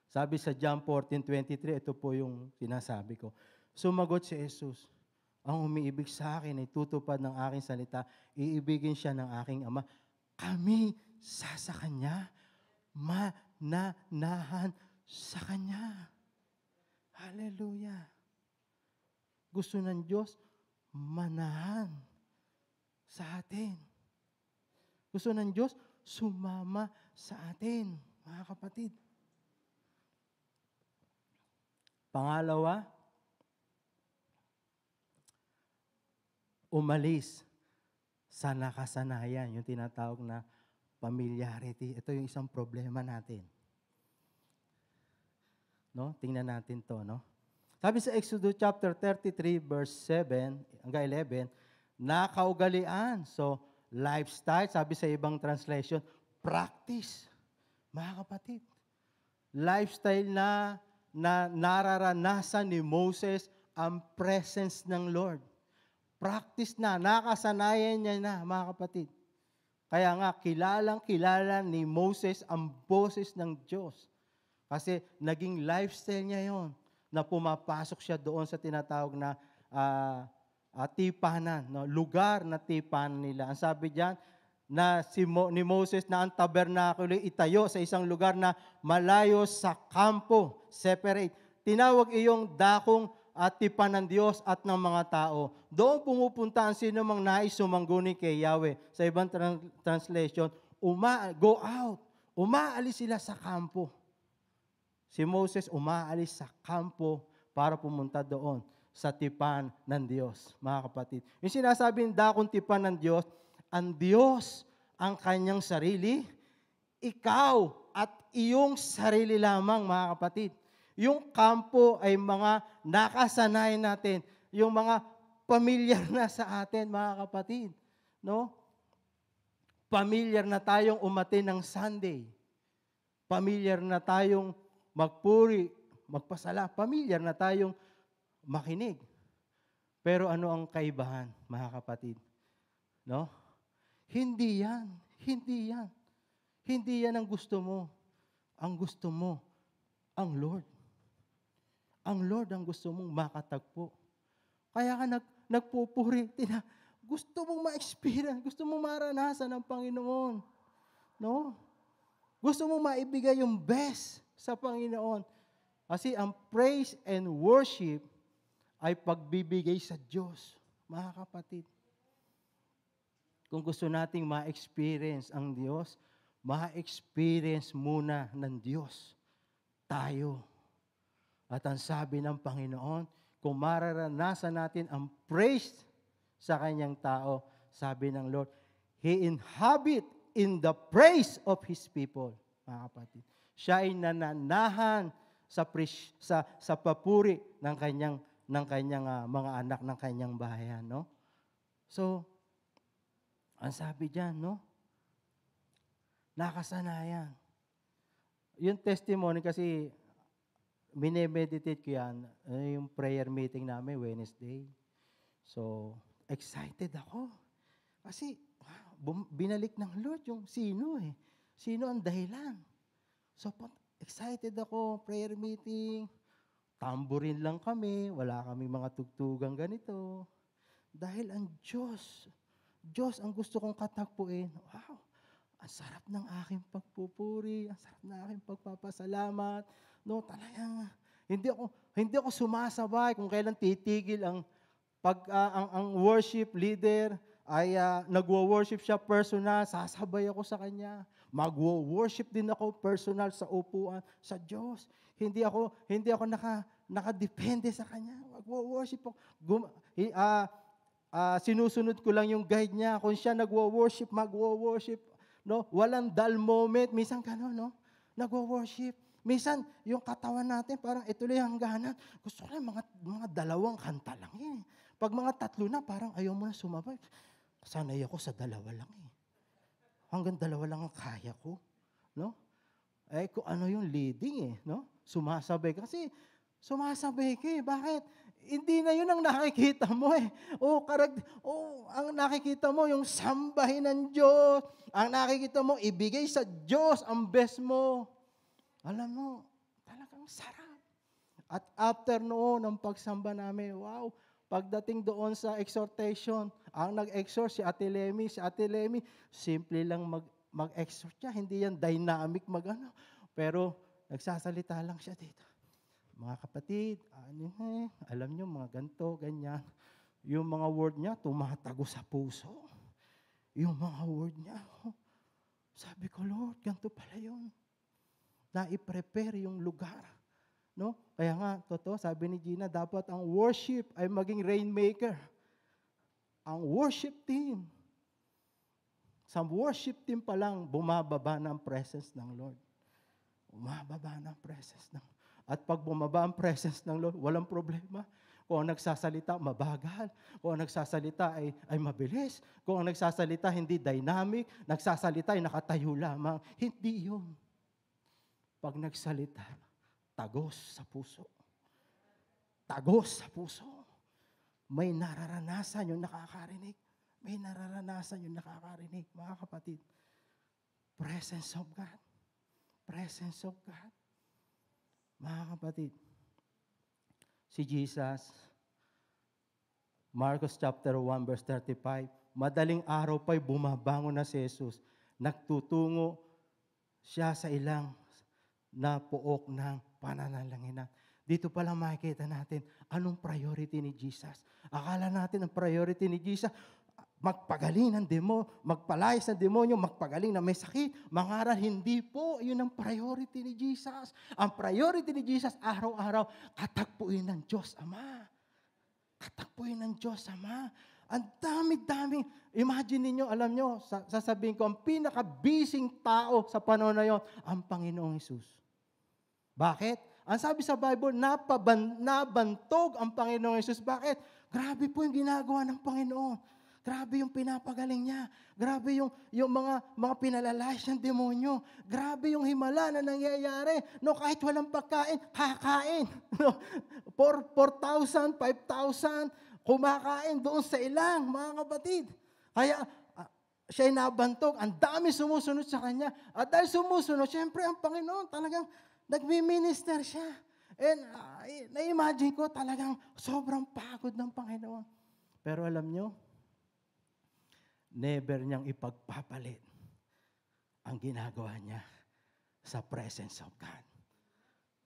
Sabi sa John 14:23, ito po yung sinasabi ko. Sumagot si Jesus, ang umiibig sa akin ay tutupad ng aking salita, iibigin siya ng aking Ama. Kami sa Kanya, mananahan sa Kanya. Hallelujah. Gusto ng Diyos, manahan sa atin. Gusto ng Diyos, sumama sa atin, mga kapatid. Pangalawa, umalis sa nakasanayan, yung tinatawag na familiarity. Ito yung isang problema natin. No? Tingnan natin to, no? Sabi sa Exodus chapter 33 verse 7 hanggang 11, nakaugalian. So, lifestyle, sabi sa ibang translation, practice. Mga kapatid, lifestyle na nararanasan ni Moses ang presence ng Lord. Practice na, nakasanayan niya na, mga kapatid. Kaya nga, kilala ni Moses ang boses ng Diyos. Kasi naging lifestyle niya yon na pumapasok siya doon sa tinatawag na tipanan, no? Lugar na tipanan nila. Ang sabi diyan, ni Moses na ang tabernakulo itayo sa isang lugar na malayo sa kampo, separate. Tinawag iyong dakong at tipan ng Diyos at ng mga tao. Doon pumupunta ang sino mang nais sumangguni kay Yahweh. Sa ibang translation, go out. Umaalis sila sa kampo. Si Moses umaalis sa kampo para pumunta doon sa tipan ng Diyos, mga kapatid. Yung sinasabing dakong tipan ng Diyos, ang Diyos ang kanyang sarili, ikaw at iyong sarili lamang, mga kapatid. Yung kampo ay mga nakasanayan natin, yung mga pamilyar na sa atin, mga kapatid. No? Pamilyar na tayong umatin ng Sunday. Pamilyar na tayong magpuri, magpasala. Pamilyar na tayong makinig. Pero ano ang kaibahan, mga kapatid? No? Hindi yan. Hindi yan. Hindi yan ang gusto mo. Ang gusto mo, ang Lord. Ang Lord ang gusto mong makatagpo. Kaya ka nagpupuri. Gusto mong ma-experience, gusto mong maranasan ng Panginoon. No? Gusto mong maibigay yung best sa Panginoon. Kasi ang praise and worship ay pagbibigay sa Diyos, mga kapatid. Kung gusto nating ma-experience ang Diyos, ma-experience muna ng Diyos tayo. At ang sabi ng Panginoon, kung mararanasan natin ang praise sa Kanyang tao, sabi ng Lord, He inhabit in the praise of His people, mga kapatid. Siya ay nananahan sa papuri ng Kanyang mga anak, ng Kanyang bayan, no? So, ang sabi diyan, no? Nakasanayan. Yung testimony kasi, minemeditate ko yan, yung prayer meeting namin, Wednesday. So, excited ako. Kasi, binalik ng Lord yung sino eh. Sino ang dahilan. So, excited ako, prayer meeting, tamborin lang kami, wala kami mga tugtugang ganito. Dahil ang Diyos ang gusto kong katagpuin. Wow, ang sarap ng aking pagpupuri, ang sarap ng aking pagpapasalamat. No, talagang hindi ako sumasabay kung kailan titigil ang worship leader ay nagwo-worship siya personal, sasabay ako sa kanya. Magwo-worship din ako personal sa upuan sa Diyos. Hindi ako nakadepende sa kanya. Magwo-worship ako. Sinusunod ko lang yung guide niya. Kung siya nagwo-worship, magwo-worship. No? Walang dull moment. Minsan gano'n, no? Nagwo-worship. Minsan, yung katawan natin, parang ito lang hangganan. Gusto ko lang mga 2 kanta lang eh. Pag mga 3 na, parang ayaw mo na sumabay. Sanay ako sa 2 lang eh. Hanggang 2 lang ang kaya ko. No? Eh, kung ano yung leading eh. No? Sumasabay ka. Kasi, sumasabay ka eh. Bakit? Hindi na yun ang nakikita mo eh. Ang nakikita mo, yung sambahin ng Diyos. Ang nakikita mo, ibigay sa Diyos ang best mo. Alam mo, talagang sarap. At after noon, ang pagsamba namin, wow, pagdating doon sa exhortation, ang nag-exhort si Ate Lemmy. Si Ate Lemmy, simple lang mag-exhort niya. Hindi yan dynamic Pero nagsasalita lang siya dito. Mga kapatid, alam nyo, mga ganito, ganyan. Yung mga word niya, tumatago sa puso. Yung mga word niya, sabi ko, Lord, ganito pala yun. Na i-prepare yung lugar. No? Kaya nga, totoo, sabi ni Gina, dapat ang worship ay maging rainmaker. Ang worship team. Sa worship team pa lang, bumababa ng presence ng Lord. Bumababa ng presence ng Lord. At pag bumaba ang presence ng Lord, walang problema. Kung ang nagsasalita, mabagal. Kung ang nagsasalita ay mabilis. Kung ang nagsasalita, hindi dynamic. Nagsasalita ay nakatayo lamang. Hindi yun. Pag nagsalita, tagos sa puso. Tagos sa puso. May nararanasan yung nakakarinig. May nararanasan yung nakakarinig. Mga kapatid, presence of God. Presence of God. Mga kapatid, si Jesus, Marcos chapter 1 verse 35, madaling araw pa'y bumabangon na si Jesus. Nagtutungo siya sa ilang na puok ng pananalanginan. Dito pa lang makikita natin anong priority ni Jesus. Akala natin ang priority ni Jesus, magpagaling ng magpalayas ng demonyo, magpagaling na may sakit, mangaral, hindi po. Yun ang priority ni Jesus. Ang priority ni Jesus, araw-araw, katagpuin ng Diyos Ama. Katagpuin ng Diyos Ama. Ang dami-daming, imagine niyo, alam niyo, sasabihin ko, ang pinaka-busy tao sa panahon na yon, ang Panginoong Hesus. Bakit? Ang sabi sa Bible, nabantog ang Panginoong Hesus. Bakit? Grabe po yung ginagawa ng Panginoon. Grabe yung pinapagaling niya. Grabe yung mga pinalalayas ng demonyo. Grabe yung himala na nangyayari. No, kahit walang pagkain, kakain. No, 4,000, 5,000, kumakain doon sa ilang, mga kapatid. Kaya, siya'y nabantog. Ang dami sumusunod sa kanya. At dahil sumusunod, siyempre ang Panginoon talagang nagmi-minister siya. And na-imagine ko talagang sobrang pagod ng Panginoon. Pero alam nyo, never niyang ipagpapalit ang ginagawa niya sa presence of God.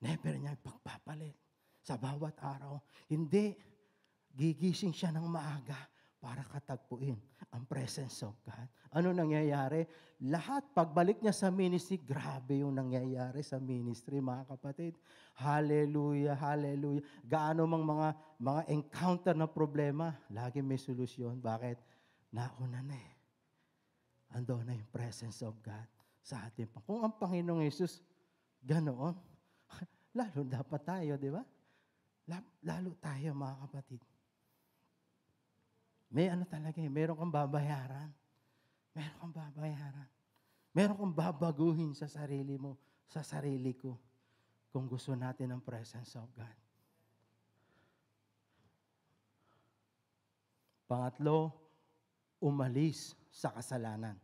Never niya ipagpapalit sa bawat araw. Hindi, gigising siya ng maaga para katagpuin ang presence of God. Ano nangyayari? Lahat, pagbalik niya sa ministry, grabe yung nangyayari sa ministry, mga kapatid. Hallelujah, hallelujah. Gaano mang mga encounter na problema, lagi may solusyon. Bakit? Nauna na eh. Ando na yung presence of God sa atin. Kung ang Panginoong Yesus ganoon, lalo dapat tayo, di ba? Lalo tayo, mga kapatid. May ano talaga eh, meron kang babayaran. Meron kang babayaran. Meron kang babaguhin sa sarili mo, sa sarili ko, kung gusto natin ang presence of God. Pangatlo, umalis sa kasalanan.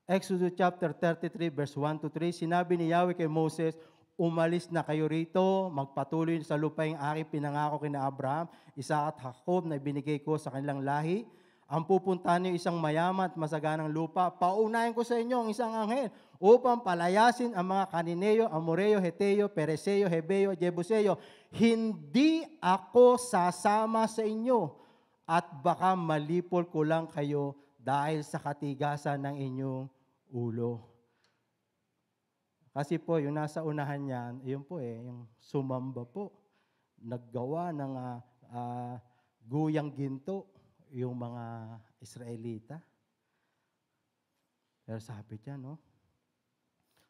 Exodus chapter 33 verse 1 to 3, sinabi ni Yahweh kay Moses, umalis na kayo rito, magpatuloy sa lupaing aking pinangako kina Abraham, Isaac at Jacob na ibinigay ko sa kanilang lahi. Ang pupuntahan niyo isang mayaman at masaganang lupa. Paunahin ko sa inyo ang isang anghel upang palayasin ang mga Kanineo, Amoreo, Heteo, Pereseo, Hebeo, Jebuseo. Hindi ako sasama sa inyo at baka malipol ko lang kayo dahil sa katigasan ng inyong ulo. Kasi po, yung nasa unahan niyan, yun po yung sumamba po. Naggawa ng guyang ginto yung mga Israelita. Pero sabi dyan, no?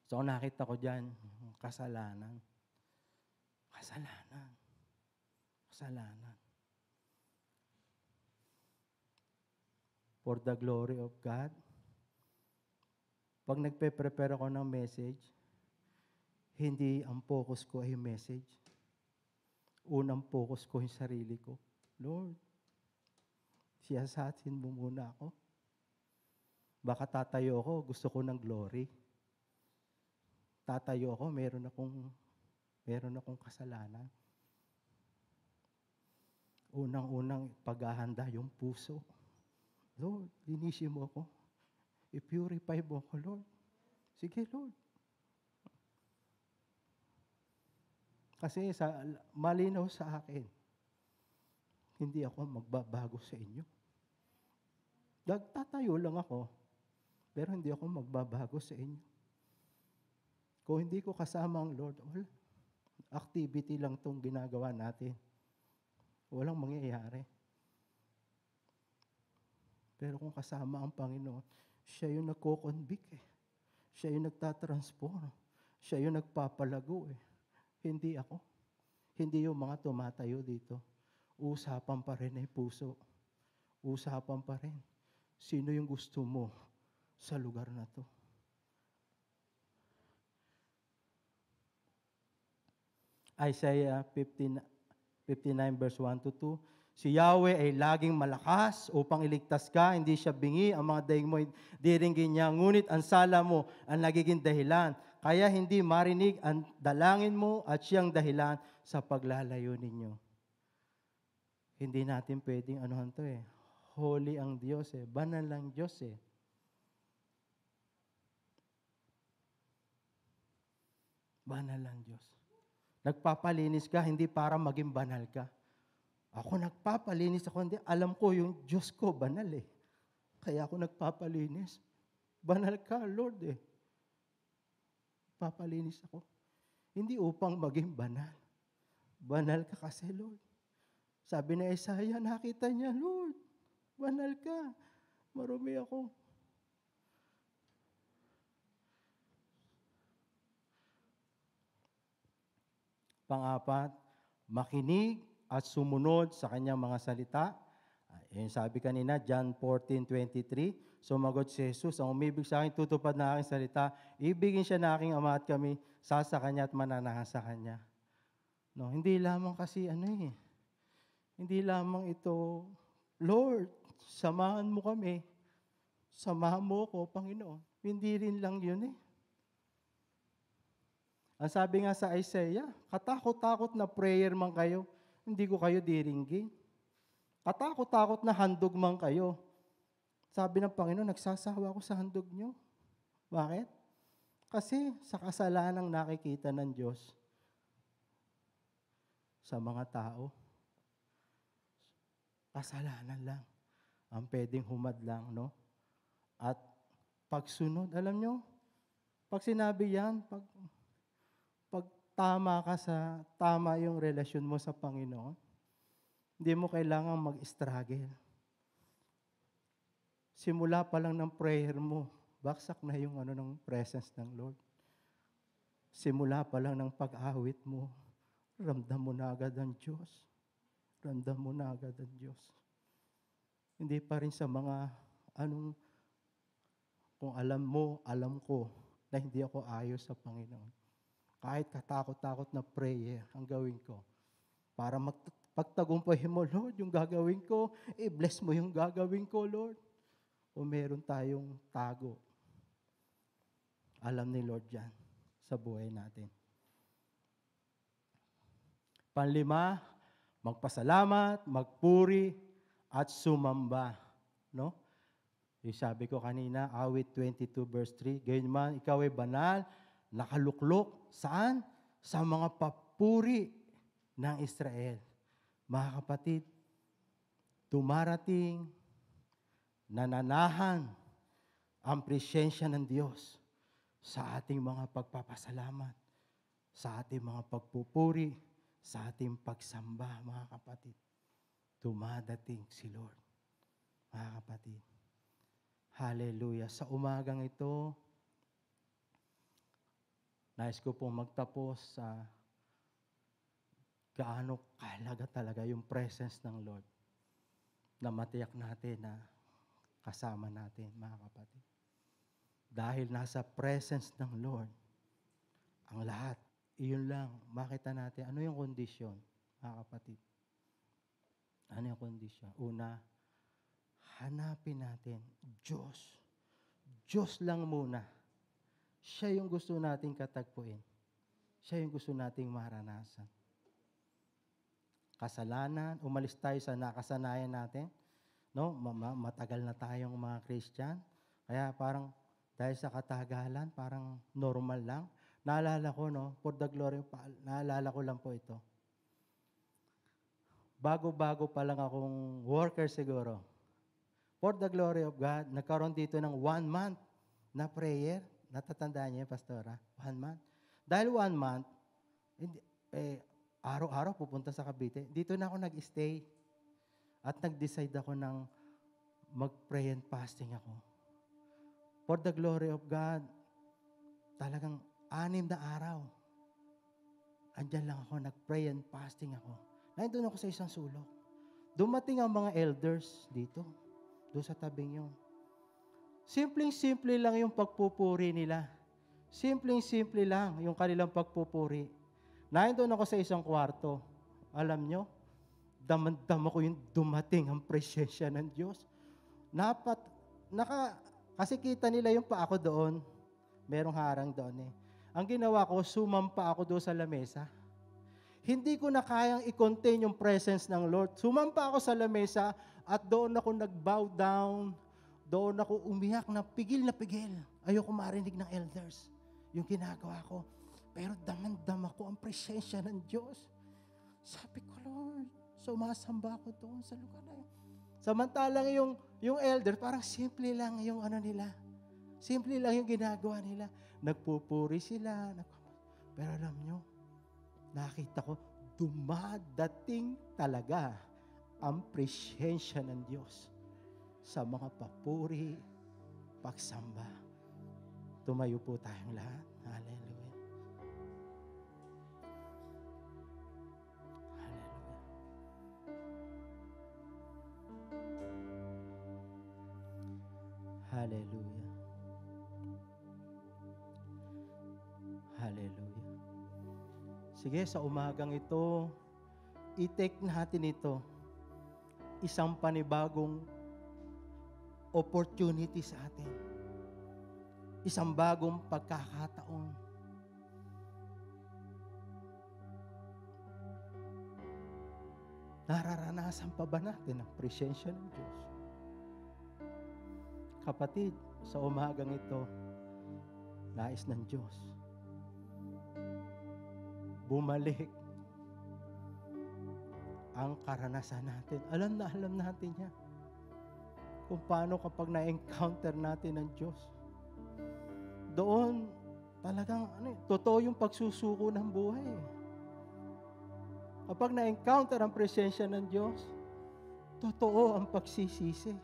So, nakita ko dyan, kasalanan. Kasalanan. Kasalanan. For the glory of God. Pag nagpe-prepare ako ng message, hindi ang focus ko ay message. Unang focus ko yung sarili ko. Lord, siyasatin mo muna ako. Baka tatayo ako, gusto ko ng glory. Tatayo ako, meron akong kasalanan. Unang-unang paghahanda yung puso. Lord, linisin mo ako. I-purify mo ako, Lord. Sige, Lord. Kasi malinaw sa akin, hindi ako magbabago sa inyo. Tatayo lang ako, pero hindi ako magbabago sa inyo. Kung hindi ko kasama ang Lord, activity lang itong ginagawa natin. Walang mangyayari. Pero kung kasama ang Panginoon, siya yung nagko-convict eh. Siya yung nagtatransform. Siya yung nagpapalago eh. Hindi ako. Hindi yung mga tumatayo dito. Usapan pa rin ay puso. Usapan pa rin. Sino yung gusto mo sa lugar na to? Isaiah 59 verse 1 to 2. Si Yahweh ay laging malakas upang iligtas ka. Hindi siya bingi. Ang mga daing mo diringgin niya. Ngunit ang sala mo ang nagiging dahilan. Kaya hindi marinig ang dalangin mo at siyang dahilan sa paglalayo ninyo. Hindi natin pwedeng anuhan to eh. Holy ang Diyos eh. Banal ang Diyos eh. Banal ang Diyos. Nagpapalinis ka hindi para maging banal ka. Ako nagpapalinis ako, hindi. Alam ko yung Diyos ko, banal eh. Kaya ako nagpapalinis. Banal ka, Lord eh. Papalinis ako. Hindi upang maging banal. Banal ka kasi, Lord. Sabi ni Isaiah, nakita niya, Lord, banal ka. Marumi ako. Pang-apat, makinig at sumunod sa kanyang mga salita. Yung sabi kanina, John 14:23, sumagot si Jesus, ang umibig sa akin, tutupad na aking salita, ibigin siya na aking Ama at kami, sasa kanya at mananahan sa kanya. No, hindi lamang kasi hindi lamang ito, Lord, samahan mo kami, samahan mo ko, Panginoon. Hindi rin lang yun eh. Ang sabi nga sa Isaiah, katakot-takot na prayer man kayo, hindi ko kayo diringgin. Katakot-takot na handog man kayo. Sabi ng Panginoon, nagsasawa ako sa handog nyo. Bakit? Kasi sa kasalanang nakikita ng Diyos sa mga tao, kasalanan lang ang pwedeng humadlang, no? At pagsunod, alam nyo, pag sinabi yan, pag tama yung relasyon mo sa Panginoon, hindi mo kailangang mag-struggle. Simula pa lang ng prayer mo, baksak na yung ng presence ng Lord. Simula pa lang ng pag-awit mo, ramdam mo na agad ang Diyos. Ramdam mo na agad ang Diyos. Hindi pa rin sa mga kung alam mo, alam ko na hindi ako ayos sa Panginoon. Kahit katakot-takot na prayer ang gawin ko para pagtagumpayin mo, Lord, yung gagawin ko, bless mo yung gagawin ko, Lord. O meron tayong tago. Alam ni Lord yan sa buhay natin. Panlima, magpasalamat, magpuri, at sumamba. No? Yung sabi ko kanina, awit 22 verse 3, gayon man, ikaw ay banal, nakaluklok. Saan? Sa mga papuri ng Israel. Mga kapatid, dumarating, nananahan ang presensya ng Diyos sa ating mga pagpapasalamat, sa ating mga pagpupuri, sa ating pagsamba, mga kapatid. Dumadating si Lord, mga kapatid. Hallelujah. Sa umagang ito, nais ko pong magtapos sa gaano kahalaga talaga yung presence ng Lord na matiyak natin na kasama natin, mga kapatid. Dahil nasa presence ng Lord, ang lahat, iyon lang, makita natin, ano yung kondisyon, mga kapatid? Ano yung kondisyon? Una, hanapin natin, Diyos. Diyos lang muna. Siya yung gusto nating katagpuin. Siya yung gusto nating maranasan. Kasalanan, umalis tayo sa nakasanayan natin. No? Matagal na tayong mga Christian. Kaya parang dahil sa katagalan, parang normal lang. Naalala ko, no? For the glory, naalala ko lang po ito. Bago-bago pa lang akong worker siguro. For the glory of God, nagkaroon dito ng 1 month na prayer. Natatandaan niyo, Pastora? 1 month. Dahil 1 month, araw-araw pupunta sa Cavite. Dito na ako nag-stay. At nag-decide ako ng mag-pray and fasting ako. For the glory of God, talagang 6 na araw. Andyan lang ako, nag-pray and fasting ako. Nandun ako sa isang sulok. Dumating ang mga elders dito. Doon sa tabing yun. Simpleng-simple lang yung pagpupuri nila. Simpleng-simple lang yung kanilang pagpupuri. Nandun ako sa isang kwarto. Alam nyo, damang-dama ko yung dumating ang presensya ng Diyos. Kasi kita nila yung pa ako doon. Merong harang doon eh. Ang ginawa ko, sumampa ako doon sa lamesa. Hindi ko na kayang i-contain yung presence ng Lord. Sumampa ako sa lamesa at doon ako nag-bow down. Doon ako umiyak na pigil. Ayoko marinig ng elders. Yung ginagawa ko. Pero damang-dama ko ang presensya ng Diyos. Sabi ko, Lord, Sumasamba ako doon sa lugar na yun. Samantalang yung elder, parang simple lang yung ano nila. Simple lang yung ginagawa nila. Nagpupuri sila. Pero alam nyo, nakita ko, dumadating talaga ang presensya ng Diyos sa mga papuri, pagsamba. Tumayo po tayong lahat. Hallelujah. Hallelujah. Hallelujah. Hallelujah. Sige, sa umagang ito, i-take natin ito. Isang panibagong opportunity sa atin. Isang bagong pagkakataon. Nararanasan pa ba natin ang presensya ng Diyos? Kapatid, sa umagang ito, nais ng Diyos bumalik ang karanasan natin. Alam natin yan. Kung paano kapag na-encounter natin ng Diyos. Doon, talagang totoo yung pagsusuko ng buhay. Kapag na-encounter ang presensya ng Diyos, totoo ang pagsisisi.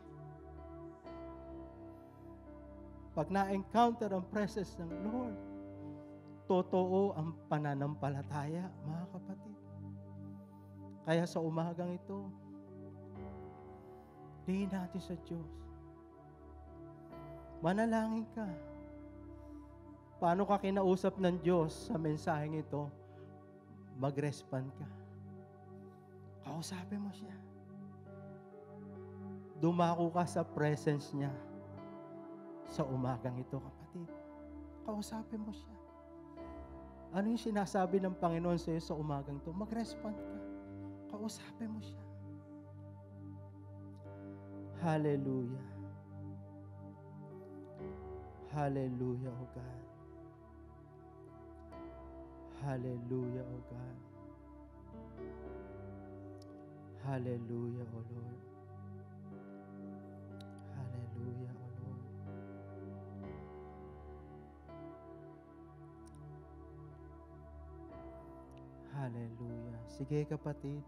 Pag na-encounter ang presence ng Lord, totoo ang pananampalataya, mga kapatid. Kaya sa umagang ito, tingin natin sa Diyos. Manalangin ka. Paano ka kinausap ng Diyos sa mensaheng ito? Mag-respond ka. Kausapin mo siya. Dumako ka sa presence niya sa umagang ito, kapatid. Kausapin mo siya. Ano yung sinasabi ng Panginoon sa iyo sa umagang ito? Mag-respond ka. Kausapin mo siya. Hallelujah. Hallelujah, O God. Hallelujah, O God. Hallelujah, O Lord. Hallelujah, O Lord. Hallelujah. Sige, kapatid.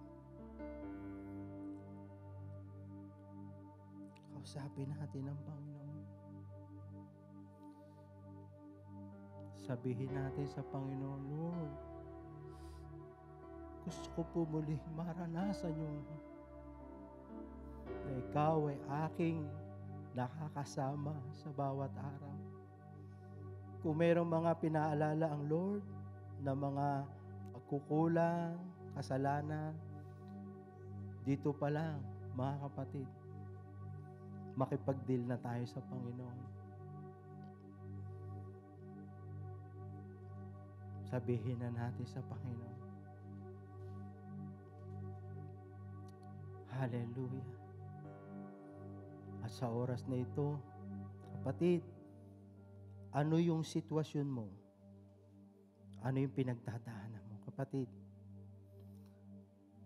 Kausapin natin ang Panginoon. Sabihin natin sa Panginoon, Lord, gusto ko po muli maranasan yung na ikaw ay aking nakakasama sa bawat araw. Kung mayroong mga pinaalala ang Lord na mga pagkukulang, kasalanan, dito pa lang, mga kapatid, makipag-deal na tayo sa Panginoon. Sabihin na natin sa Panginoon. Hallelujah. At sa oras na ito, kapatid, ano yung sitwasyon mo? Ano yung pinagdadaanan mo? Kapatid,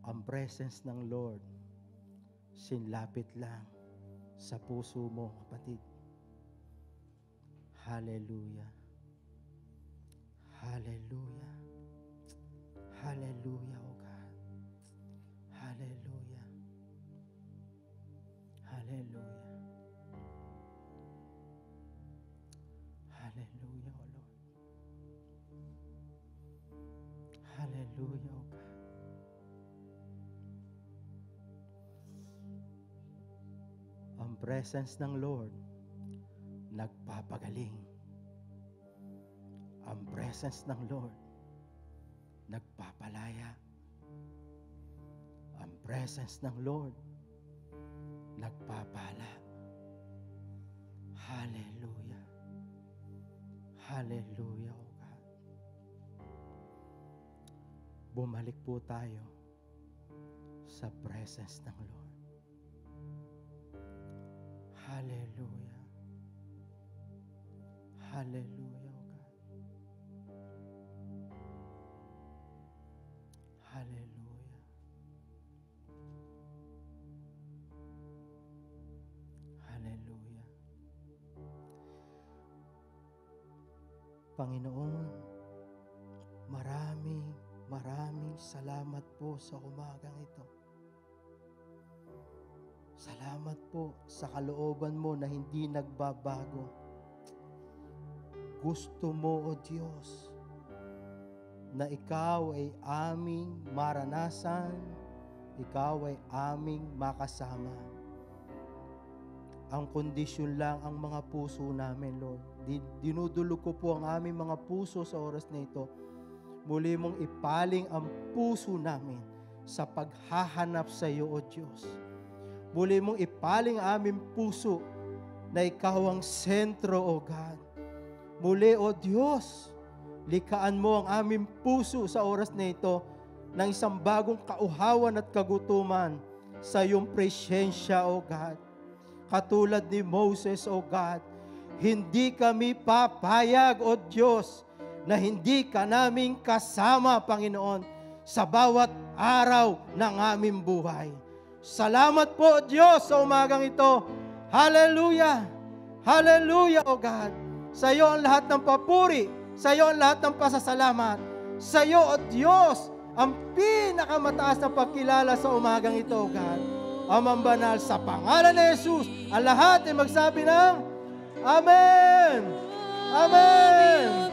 ang presence ng Lord, sinlapit lang sa puso mo, kapatid. Hallelujah. Hallelujah. Hallelujah, O God. Hallelujah. Hallelujah. Hallelujah, O Lord. Hallelujah, O God. Ang presence ng Lord nagpapagaling. Ang presence ng Lord nagpapalaya. Ang presence ng Lord nagpapala. Hallelujah. Hallelujah, O God. Bumalik po tayo sa presence ng Lord. Hallelujah. Hallelujah, O God. Hallelujah. Panginoon, maraming salamat po sa umagang ito. Salamat po sa kalooban mo na hindi nagbabago. Gusto mo, O Diyos, na ikaw ay aming maranasan, ikaw ay aming makasama. Ang kondisyon lang ang mga puso namin, Lord. Dinudulog ko po ang aming mga puso sa oras na ito. Muli mong ipaling ang puso namin sa paghahanap sa iyo, O Diyos. Muli mong ipaling ang aming puso na ikaw ang sentro, O God. Muli, O Diyos, likaan mo ang aming puso sa oras na ito ng isang bagong kauhawan at kagutuman sa iyong presensya, O God. Katulad ni Moses, O God, hindi kami papayag, O Diyos, na hindi ka naming kasama, Panginoon, sa bawat araw ng aming buhay. Salamat po, Diyos, sa umagang ito. Hallelujah! Hallelujah, O God! Sa iyo ang lahat ng papuri, sa iyo ang lahat ng pasasalamat. Sa iyo, O Diyos, ang pinakamataas na pagkilala sa umagang ito, O God. Amang banal, sa pangalan ni Jesus, ang lahat ay magsabi ng Amen! Amen!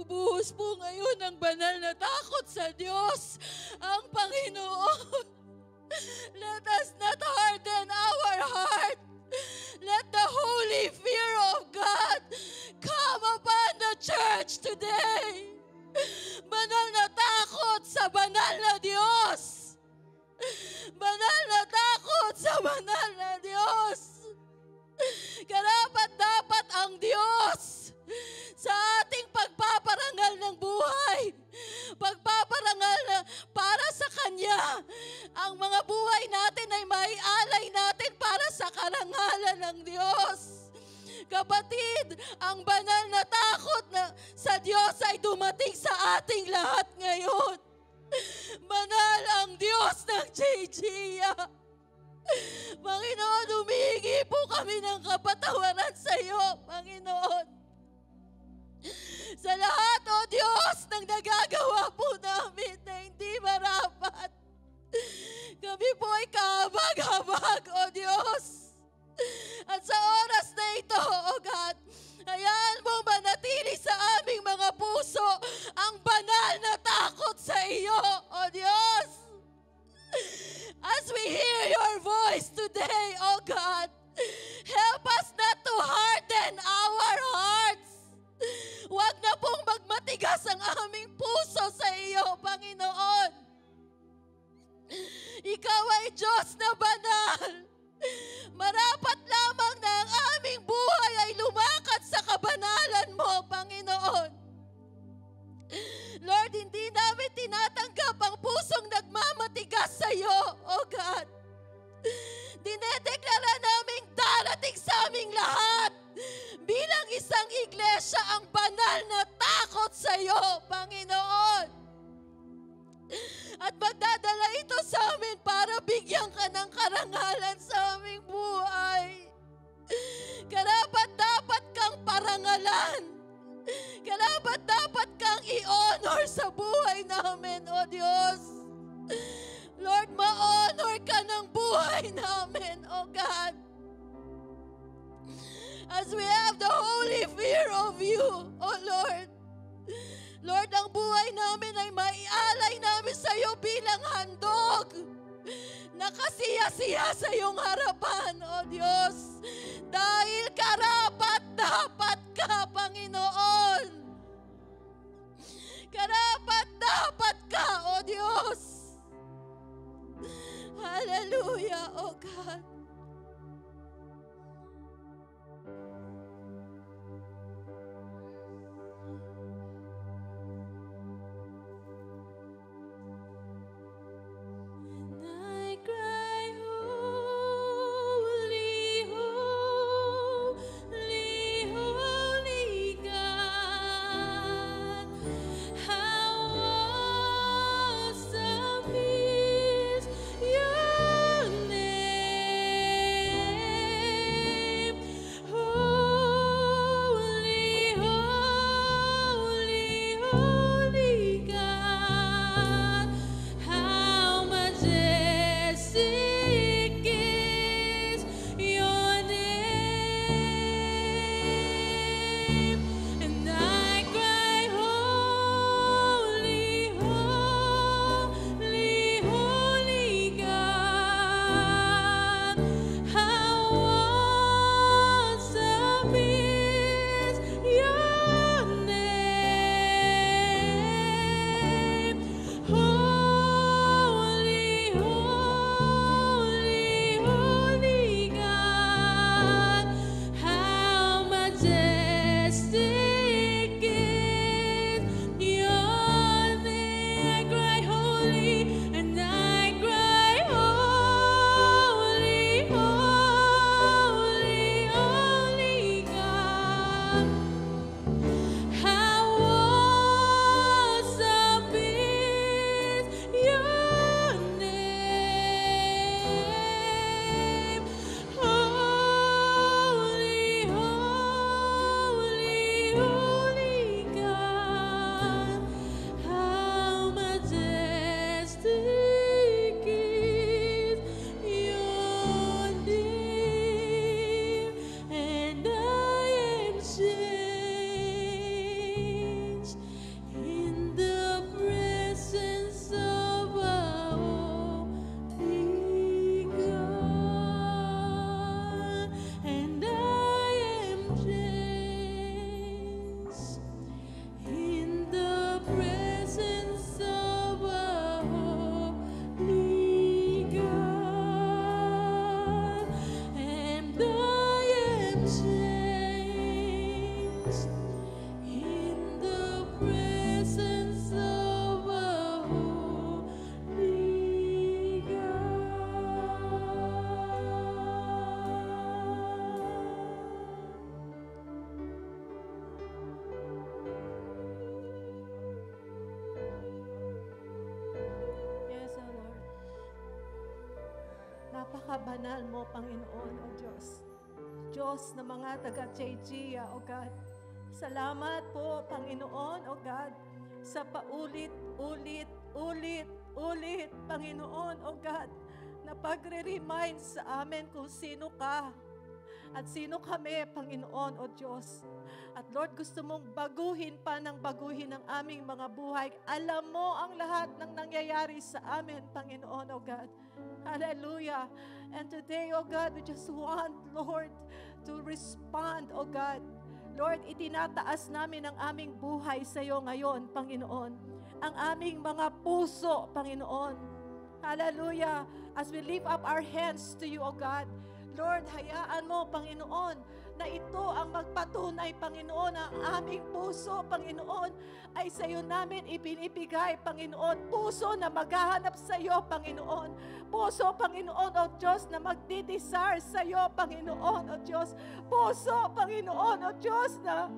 Ibubuhos po ngayon ng banal na takot sa Diyos, ang Panginoon. Let us not harden our heart. Let the holy fear of God come upon the church today. Banal na takot sa banal na Diyos. Banal na takot sa banal na Diyos. Karapat-dapat ang Diyos sa ating pagpaparangal ng buhay. Pagpaparangal na para sa Kanya. Ang mga buhay natin ay maialay natin para sa karangalan ng Diyos. Kapatid, ang banal na takot na sa Diyos ay dumating sa ating lahat ngayon. Banal ang Diyos ng JGA. Panginoon, humihingi po kami ng kapatawaran sa iyo, Panginoon. Sa lahat, O Diyos, ng nagagawa po namin na hindi marapat. Kami po ay kahabag-habag, O Diyos. At sa oras na ito, O God, hayaan mong manatili sa aming mga puso ang banal na takot sa iyo, O Diyos. As we hear your voice today, O God, help us not to harden our hearts. Huwag na pong magmatigas ang aming puso sa iyo, Panginoon. Ikaw ay Diyos na banal. Marapat lamang na ang aming buhay ay lumakad sa kabanalan mo, Panginoon. Lord, hindi namin tinatanggap ang pusong nagmamatigas sa iyo, O God. Dinedeklara naming darating sa aming lahat bilang isang iglesia ang banal na takot sa iyo, Panginoon. At magdadala ito sa amin para bigyan ka ng karangalan sa aming buhay. Karapat-dapat kang parangalan. Karapat-dapat kang i-honor sa buhay namin, O Diyos. Lord, ma-honor ka ng buhay namin, O God. As we have the holy fear of you, O Lord. Lord, ang buhay namin ay maialay namin sa iyo bilang handog. Nakasiya-siya sa iyong harapan, O Diyos. Dahil karapat-dapat ka, Panginoon. Karapat-dapat ka, O Diyos. Hallelujah, O God. Your name. Napakabanal mo, Panginoon, O Diyos. Diyos na mga taga-Chaychia, O God. Salamat po, Panginoon, O God, sa paulit-ulit, Panginoon, O God, na pagre-remind sa amin kung sino ka at sino kami, Panginoon, O Diyos. At Lord, gusto mong baguhin pa ng baguhin ang aming mga buhay. Alam mo ang lahat ng nangyayari sa amin, Panginoon, O God. Hallelujah. And today, O God, we just want, Lord, to respond, O God. Lord, itinataas namin ang aming buhay sa iyo ngayon, Panginoon. Ang aming mga puso, Panginoon. Hallelujah. As we lift up our hands to you, O God, Lord, hayaan mo, Panginoon, na ito ang magpatunay, Panginoon, ang aming puso, Panginoon, ay sa iyo namin ibinibigay, Panginoon. Puso na maghahanap sa iyo, Panginoon. Puso, Panginoon, O Diyos, na magdidesire sa iyo, Panginoon, O Diyos. Puso, Panginoon, O Diyos, na,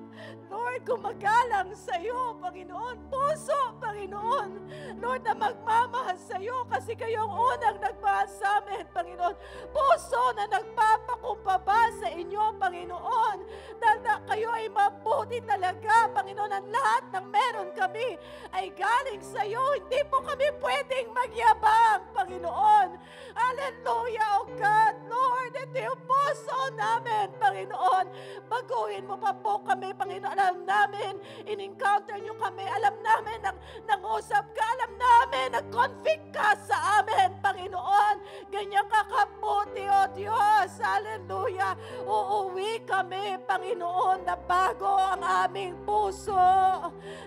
Lord, gumagalang sa iyo, Panginoon. Puso, Panginoon, Lord, na magmamahal sa iyo kasi kayo ang unang nagmahal sa amin, Panginoon. Puso na nagpapakumbaba sa inyo, Panginoon, dahil na kayo ay mabuti talaga, Panginoon. Ang lahat ng meron kami ay galing sa iyo. Hindi po kami pwedeng magyabang, Panginoon. Hallelujah, O God. Lord, ito yung puso namin, Panginoon. Baguhin mo pa po kami, Panginoon. Alam namin, in-encounter nyo kami. Alam namin, nangusap ka. Alam namin, nag-convict ka sa amin, Panginoon. Ganyan kakabuti, O Diyos. Hallelujah. Uuwi kami, Panginoon, na bago ang aming puso,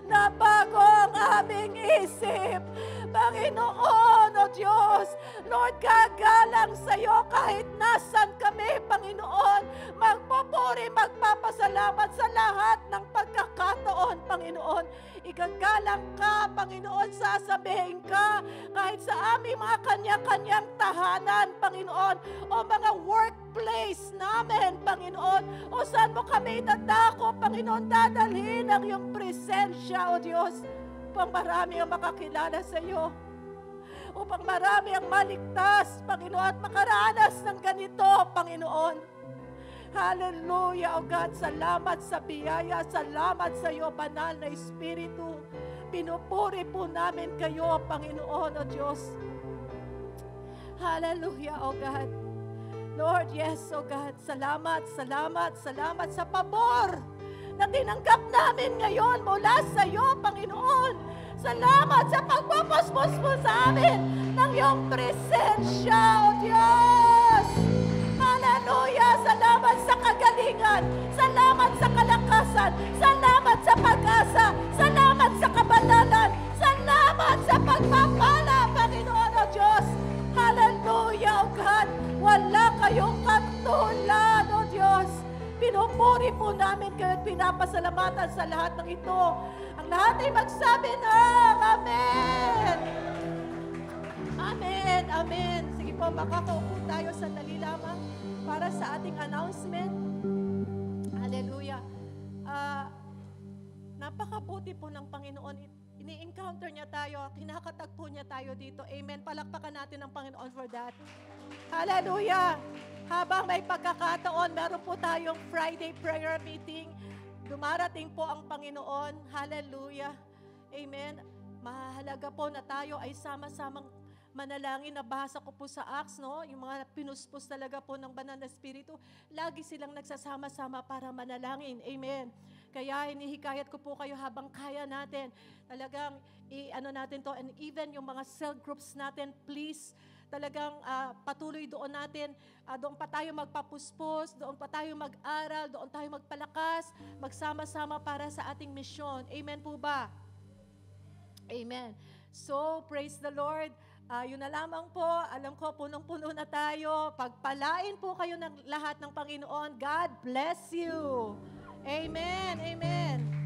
na bago ang aming isip. Panginoon, O Diyos, Lord, gagalang sa iyo kahit nasan kami, Panginoon. Magpupuri, magpapasalamat sa lahat ng pagkakataon, Panginoon. Igagalang ka, Panginoon, sasabihin ka kahit sa aming mga kanya-kanyang tahanan, Panginoon, o mga workplace namin, Panginoon, o saan mo kami dadako, Panginoon, dadalhin ang iyong presensya, O Diyos, upang marami ang makakilala sa iyo, upang marami ang maligtas, Panginoon, at makaranas ng ganito, Panginoon. Hallelujah, O God, salamat sa biyaya, salamat sa iyo, banal na Espiritu. Pinupuri po namin kayo, Panginoon, O Diyos. Hallelujah, O God. Lord, yes, O God, salamat sa pabor na tinanggap namin ngayon mula sa iyo, Panginoon. Salamat sa pagpapaspos mo sa amin ng iyong presensya, O Diyos. Hallelujah! Salamat sa kagalingan. Salamat sa kalakasan. Salamat sa pag-asa. Salamat sa kabanalan. Salamat sa pagpapala, Panginoon, O Diyos. Hallelujah, O God. Wala kayong katulad, O Diyos. Pinupuri po namin kayo at pinapasalamatan sa lahat ng ito. Ang lahat ay magsabi ng Amen! Amen! Amen! Sige po, makakaupo tayo sandali lamang para sa ating announcement. Hallelujah! Napakabuti po ng Panginoon. Ini-encounter niya tayo, kinakatagpo niya tayo dito. Amen. Palakpakan natin ang Panginoon for that. Hallelujah! Habang may pagkakataon, meron po tayong Friday prayer meeting. Dumarating po ang Panginoon. Hallelujah! Amen. Mahalaga po na tayo ay sama-samang manalangin. Nabasa ko po sa Acts, no? Yung mga pinuspos talaga po ng Banal na Espiritu. Lagi silang nagsasama-sama para manalangin. Amen. Kaya hinihikayat ko po kayo habang kaya natin. Talagang i-ano natin to. And even yung mga cell groups natin, please, talagang patuloy doon natin. Doon pa tayo magpapuspos, doon pa tayo mag-aral, doon tayo magpalakas, magsama-sama para sa ating misyon. Amen po ba? Amen. So, praise the Lord. Yun na lamang po. Alam ko, punong-puno na tayo. Pagpalain po kayo ng lahat ng Panginoon. God bless you. Amen. Amen.